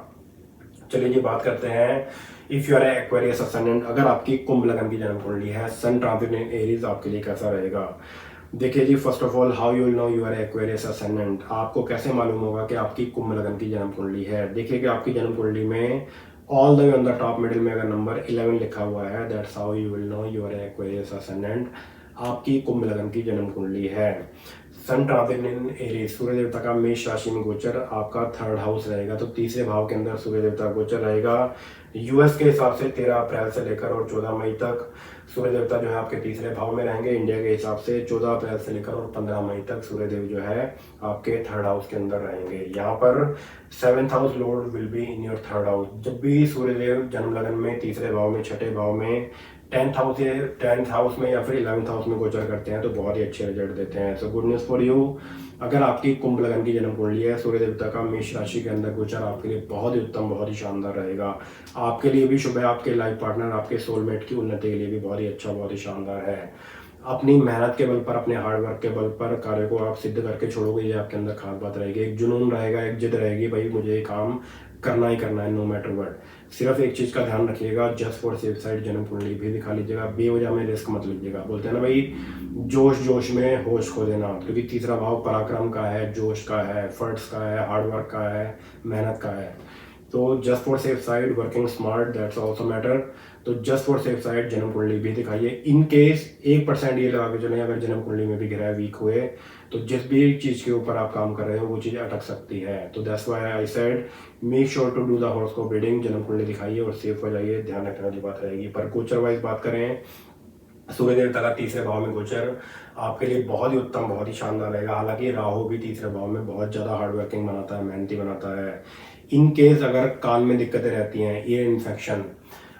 चलिए जी बात करते हैं if you are Aquarius ascendant. अगर आपकी कुंभ लगन की जन्म कुंडली है, सन ट्रांजिट इन एरीज आपके लिए कैसा रहेगा। देखिए जी first of all how you will know you are Aquarius ascendant. आपको कैसे मालूम होगा कि आपकी कुंभ लगन की जन्म कुंडली है। देखिए कि आपकी जन्म कुंडली में all the way on the top middle में अगर नंबर 11 लिखा हुआ है, that's how you will know you are Aquarius ascendant. आपकी कुंभ लगन की जन्म कुंडली है। सन ट्रांजिट इन एरीज, सूर्य देवता का मेष राशि में गोचर आपका 3rd हाउस रहेगा। तो तीसरे भाव के अंदर सूर्य देवता गोचर रहेगा। यूएस के हिसाब से 13 अप्रैल से लेकर और 14 मई तक सूर्य देवता जो है आपके तीसरे भाव में रहेंगे। इंडिया के हिसाब से 14 अप्रैल से लेकर और 15 मई तक सूर्य देव जो है आपके 3rd हाउस के अंदर रहेंगे। यहाँ पर 7th house Lord will be in your 3rd house. जब भी सूर्य देव जन्म लगन में तीसरे भाव में, छठे भाव में, 10th हाउस में या फिर 11th हाउस में गोचर करते हैं तो बहुत ही अच्छे रिजल्ट देते हैं। So good news for you. अगर आपकी कुंभ लगन की जन्म कुंडली है, सूर्य देवता का मेष राशि के अंदर गोचर आपके लिए बहुत ही उत्तम, बहुत ही शानदार रहेगा। आपके लिए भी शुभ है, आपके लाइफ पार्टनर, आपके सोलमेट की उन्नति के लिए भी बहुत ही अच्छा, बहुत ही शानदार है। अपनी मेहनत के बल पर, अपने हार्डवर्क के बल पर कार्य को आप सिद्ध करके छोड़ोगे, ये आपके अंदर खास बात रहेगी। एक जुनून रहेगा, एक जिद रहेगी, भाई मुझे ये काम करना ही करना है नो मैटर व्हाट। सिर्फ एक चीज का ध्यान रखिएगा, जस्ट फॉर सेफ साइड जन्म कुंडली भी दिखा लीजिएगा। बेवजह में रिस्क मत लीजिएगा। बोलते हैं ना भाई, जोश में होश खो देना, क्योंकि तीसरा भाव पराक्रम का है, जोश का है, फर्ट्स का है, हार्डवर्क का है, मेहनत का है। तो just for safe side, working smart, that's also matter. तो जस्ट फॉर सेफ साइड जन्म कुंडली भी दिखाइए। इन केस 1% ये लगा के चलें, अगर जन्म कुंडली में भी गिरा वीक हुए तो जिस भी चीज के ऊपर आप काम कर रहे हो वो चीज अटक सकती है। तो that's why I said make sure to do the horoscope reading. जन्म कुंडली दिखाइए और सेफ हो जाइए, ध्यान रखने वाली बात रहेगी। पर गोचर वाइज बात करें सूर्य देवता का तीसरे भाव में गोचर आपके लिए बहुत ही उत्तम, बहुत ही शानदार रहेगा। हालांकि राहु भी तीसरे भाव में बहुत ज़्यादा हार्ड वर्किंग बनाता है, मेहनती बनाता है। इन केस अगर कान में दिक्कतें रहती हैं, ईयर इन्फेक्शन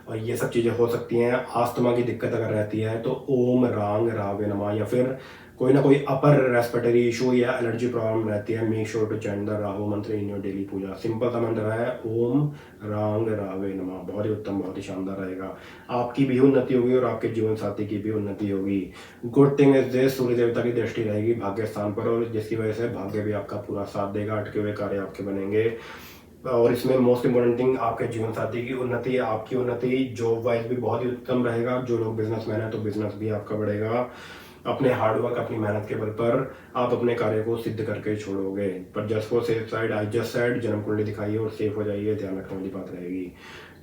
और ये सब चीज़ें हो सकती हैं, आस्थमा की दिक्कत अगर रहती है तो ओम रांग रावे नमः, या फिर कोई ना कोई अपर रेस्पिरेटरी इशू या एलर्जी प्रॉब्लम रहती है, make sure to chant the Rahu mantra in your daily puja. Simple सा मंत्र है ओम रांग रावे नमः। बहुत ही उत्तम, बहुत ही शानदार रहेगा। आपकी भी उन्नति होगी और आपके जीवन साथी की भी उन्नति होगी। गुड थिंग इज दिस, सूर्य देवता की दृष्टि रहेगी भाग्य स्थान पर, और जिसकी वजह से भाग्य भी आपका पूरा साथ देगा, अटके हुए कार्य आपके बनेंगे। और इसमें मोस्ट इंपॉर्टेंट थिंग आपके जीवन साथी की उन्नति, आपकी उन्नति, जॉब वाइज भी बहुत ही उत्तम रहेगा। जो लोग बिजनेसमैन है तो बिजनेस भी आपका बढ़ेगा। अपने हार्डवर्क, अपनी मेहनत के बल पर आप अपने कार्य को सिद्ध करके छोड़ोगे। पर just for safe side, I just side, जन्म कुंडली दिखाइए और सेफ हो जाइए, ध्यान रखने वाली बात रहेगी।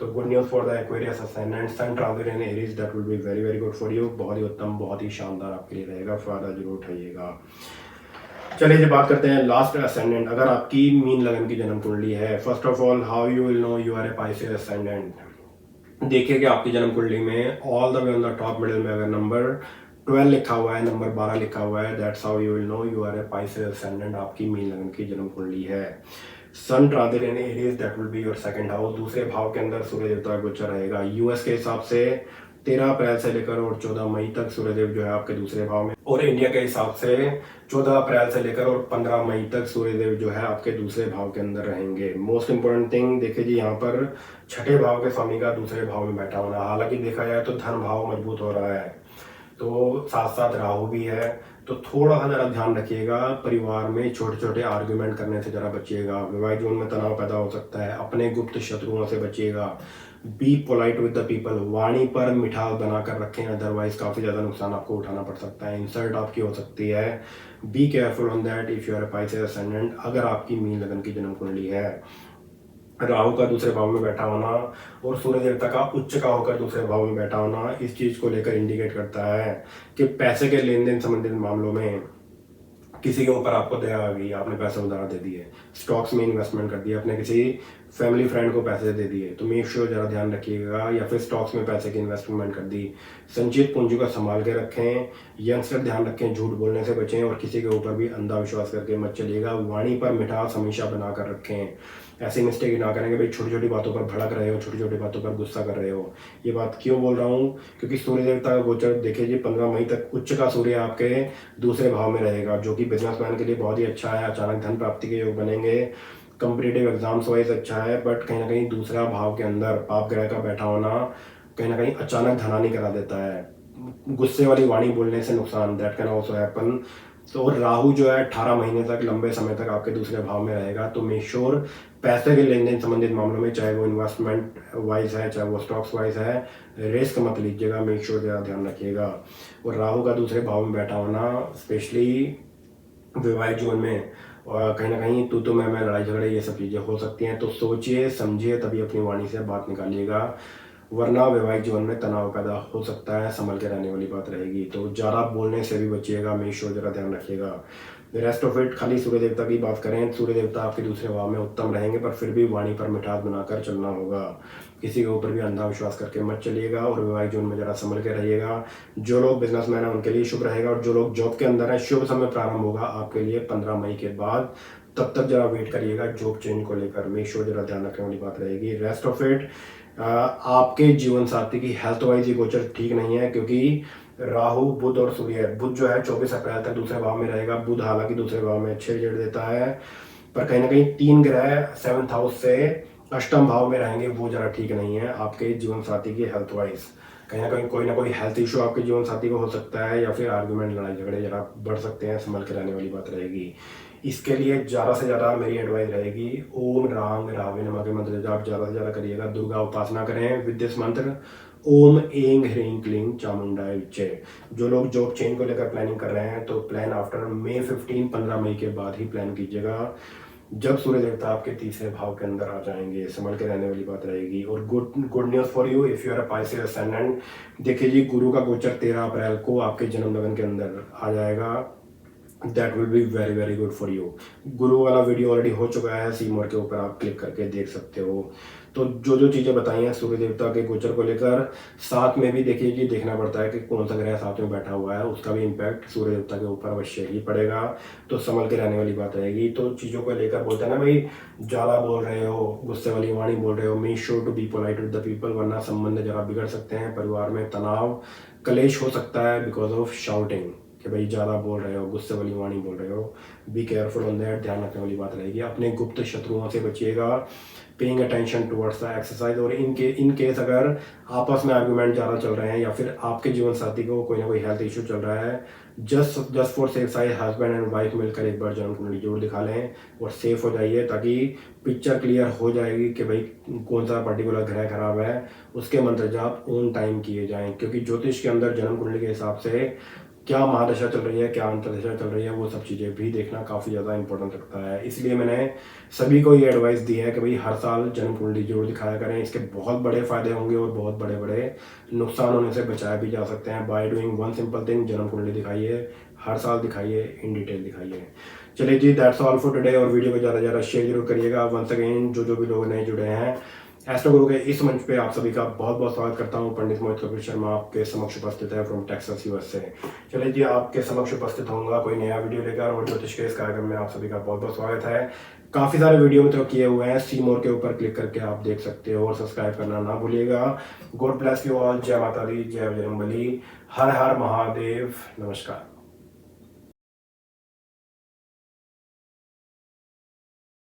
तो good news for the Aquarius ascendant, sun transit in Aries, that will be very very good for you. बहुत ही उत्तम, बहुत ही शानदार आपके लिए रहेगा, फायदा जरूर उठाइएगा। चलिए जी बात करते हैं लास्ट असेंडेंट। अगर आपकी मीन लगन की जन्म कुंडली है, first of all how you will know you are a Pisces ascendant. देखिए कि आपकी जन्म कुंडली में all the way on the top middle में अगर नंबर 12 लिखा हुआ है, नंबर 12 लिखा हुआ है, that's how you will know you are a Pisces ascendant. आपकी मीन लगन की जन्म कुंडली है। Sun transit in Aries, that will be your second house. दूसरे भाव के अंदर सूर्य देवता का गोचर रहेगा। यूएस के हिसाब से 13 अप्रैल से लेकर और 14 मई तक सूर्यदेव जो है आपके दूसरे भाव में, और इंडिया के हिसाब से 14 अप्रैल से लेकर और 15 मई तक सूर्यदेव जो है आपके दूसरे भाव के अंदर रहेंगे। मोस्ट इंपोर्टेंट थिंग देखिए जी, यहाँ पर छठे भाव के स्वामी का दूसरे भाव में बैठा होना। हालांकि देखा जाए तो धन भाव मजबूत हो रहा है, तो साथ साथ राहु भी है, तो थोड़ा सा जरा ध्यान रखिएगा। परिवार में छोटे छोटे आर्ग्यूमेंट करने से जरा बचिएगा। विवाहित जीवन में तनाव पैदा हो सकता है। अपने गुप्त शत्रुओं से बचिएगा। Be polite with the people, वाणी पर मिठास बनाकर रखें, अदरवाइज काफी ज्यादा नुकसान आपको उठाना पड़ सकता है, इंसल्ट आपकी हो सकती है। Be careful on that if you are a Pisces ascendant. अगर आपकी मीन लगन की जन्म कुंडली है, राहु का दूसरे भाव में बैठा होना और सूर्य देवता का उच्च का होकर दूसरे भाव में बैठा होना इस चीज को लेकर इंडिकेट करता है कि पैसे के लेन देन संबंधित मामलों में किसी के ऊपर आपको दया आ गई, आपने पैसे उधार दे दिए, स्टॉक्स में इन्वेस्टमेंट कर दिया, अपने किसी फैमिली फ्रेंड को पैसे दे दिए, तो मेक श्योर जरा ध्यान रखिएगा। या फिर स्टॉक्स में पैसे की इन्वेस्टमेंट कर दी, संचित पूंजी को संभाल के रखें। यंगस्टर ध्यान रखें, झूठ बोलने से बचें और किसी के ऊपर भी अंधा विश्वास करके मत चलिएगा। वाणी पर मिठास हमेशा बनाकर रखें। ऐसी मिस्टेक ना करेंगे भाई छोटी छोटी बातों पर भड़क रहे हो, छोटी छोटी बातों पर गुस्सा कर रहे हो। ये बात क्यों बोल रहा हूँ, क्योंकि सूर्य देवता का गोचर देखिए जी 15 मई तक उच्च का सूर्य आपके दूसरे भाव में रहेगा, जो कि बिजनेसमैन के लिए बहुत ही अच्छा है। अचानक धन प्राप्ति के योग बनेंगे। कॉम्पिटिटिव एग्जाम्स वाइज अच्छा है, बट कहीं ना कहीं दूसरा भाव के अंदर पाप ग्रह का बैठा होना कहीं ना कहीं अचानक धनानी करा देता है। गुस्से वाली वाणी बोलने से नुकसान, दैट कैन ऑल्सो हैपन। तो और राहु जो है 18 महीने तक, लंबे समय तक आपके दूसरे भाव में रहेगा। तो मेक श्योर पैसे के लेन देन संबंधित मामलों में, चाहे वो इन्वेस्टमेंट वाइज है, चाहे वो स्टॉक्स वाइज है, रिस्क मत लीजिएगा। मेक श्योर ज़्यादा ध्यान रखिएगा। और राहु का दूसरे भाव में बैठा होना स्पेशली विवाहित जीवन में और कहीं ना कहीं तू तो मैं लड़ाई झगड़े ये सब चीज़ें हो सकती हैं। तो सोचिए समझिए तभी अपनी वाणी से बात निकालिएगा, वरना वैवाहिक जीवन में तनाव पैदा हो सकता है। संभल के रहने वाली बात रहेगी। तो ज़्यादा बोलने से भी बचिएगा। मेक श्योर जरा ध्यान रखिएगा। रेस्ट ऑफ इट, खाली सूर्य देवता की बात करें, सूर्य देवता आपके दूसरे भाव में उत्तम रहेंगे, पर फिर भी वाणी पर मिठास बनाकर चलना होगा। किसी के ऊपर भी अंधा विश्वास करके मत चलिएगा और वैवाहिक जीवन में जरा संभल के रहिएगा। जो लोग बिजनेसमैन हैं उनके लिए शुभ रहेगा, और जो लोग जॉब के अंदर हैं शुभ समय प्रारंभ होगा आपके लिए 15 मई के बाद। तब तक जरा वेट करिएगा जॉब चेंज को लेकर। मेक श्योर जरा ध्यान रखने वाली बात रहेगी। रेस्ट ऑफ इट, आपके जीवन साथी की हेल्थ वाइज ये गोचर ठीक नहीं है, क्योंकि राहु, बुध और सूर्य, बुध जो है 24 अप्रैल तक दूसरे भाव में रहेगा। बुध हालांकि दूसरे भाव में अच्छे रिजल्ट देता है, पर कहीं ना कहीं 3 ग्रह 7th हाउस से अष्टम भाव में रहेंगे, वो जरा ठीक नहीं है आपके जीवन साथी की हेल्थ वाइज। कहीं ना कोई हेल्थ इशू आपके जीवन साथी को हो सकता है, या फिर आर्गुमेंट, लड़ाई झगड़े जरा बढ़ सकते हैं। संभल के रहने वाली बात रहेगी। इसके लिए ज़्यादा से ज़्यादा मेरी एडवाइस रहेगी, ओम रांग रावे नमः के मंत्र जाप ज़्यादा से ज़्यादा करिएगा। दुर्गा उपासना करें विद दिस मंत्र, ओम ऐं ह्रीं क्लीं चामुंडाय विच्चे। जो लोग जॉब चेंज को लेकर प्लानिंग कर रहे हैं तो प्लान आफ्टर May 15, 15 मई के बाद ही प्लान कीजिएगा, जब सूर्य देवता आपके तीसरे भाव के अंदर आ जाएंगे। संभल के रहने वाली बात रहेगी। और good news for you if you are a Pisces ascendant, देखिए जी गुरु का गोचर 13 अप्रैल को आपके जन्म लगन के अंदर आ जाएगा। That will be very very good for you. गुरु वाला वीडियो ऑलरेडी हो चुका है, सी मोर के ऊपर आप क्लिक करके देख सकते हो। तो जो जो चीज़ें बताई हैं सूर्य देवता के गोचर को लेकर, साथ में भी देखिए कि देखना पड़ता है कि कौन सा ग्रह साथ में बैठा हुआ है, उसका भी इम्पैक्ट सूर्य देवता के ऊपर अवश्य ही पड़ेगा। तो संभल के रहने वाली बात रहेगी। तो चीज़ों को लेकर बोलते हैं ना भाई, ज़्यादा बोल रहे हो, गुस्से वाली वाणी बोल रहे हो, make sure to be polite with the people, वरना संबंध जरा बिगड़ सकते हैं, परिवार में तनाव कलेश हो सकता है बिकॉज ऑफ शाउटिंग, कि भाई ज़्यादा बोल रहे हो, गुस्से वाली वाणी बोल रहे हो। बी केयरफुल ऑन दैट, ध्यान रखने वाली बात रहेगी। अपने गुप्त शत्रुओं से बचिएगा, paying attention towards the exercise. और इन केस अगर आपस में आर्गूमेंट ज़्यादा चल रहे हैं या फिर आपके जीवन साथी को कोई ना कोई हेल्थ इशू चल रहा है, just for safe side husband and wife मिलकर एक बार जन्म कुंडली जरूर दिखा लें और सेफ हो जाइए, ताकि पिक्चर क्लियर हो जाएगी कि भाई कौन सा पर्टिकुलर ग्रह खराब है। उसके मंत्र जाप ऑन टाइम किए जाएं, क्योंकि ज्योतिष के अंदर जन्म कुंडली के हिसाब से क्या महादशा चल रही है, क्या अंतर्दशा चल रही है, वो सब चीज़ें भी देखना काफ़ी ज़्यादा इंपॉर्टेंट रखता है। इसलिए मैंने सभी को ये एडवाइस दी है कि भाई हर साल जन्म कुंडली जरूर दिखाया करें। इसके बहुत बड़े फायदे होंगे और बहुत बड़े बड़े नुकसान होने से बचाए भी जा सकते हैं by doing one simple thing, जन्म कुंडली दिखाइए, हर साल दिखाइए, इन डिटेल दिखाइए। चलिए जी, दैट्स ऑल फॉर टुडे। और वीडियो को ज़्यादा से ज़्यादा शेयर जरूर करिएगा। वंस अगेन जो भी लोग नए जुड़े हैं, एस्ट्रो गुरु के इस मंच पे आप सभी का बहुत बहुत स्वागत करता हूं। पंडित मोहित कपिल शर्मा आपके समक्ष उपस्थित है फ्रॉम टेक्सास यूएस से। चलिए जी, आपके समक्ष उपस्थित होऊंगा कोई नया वीडियो लेकर, और ज्योतिष के इस कार्यक्रम में आप सभी का बहुत बहुत स्वागत है। काफ़ी सारे वीडियो में तो किए हुए हैं, सी मोर के ऊपर क्लिक करके आप देख सकते हो, और सब्सक्राइब करना ना भूलिएगा। God bless you all. जय माता दी, जय बजरंगबली, हर हर महादेव, नमस्कार।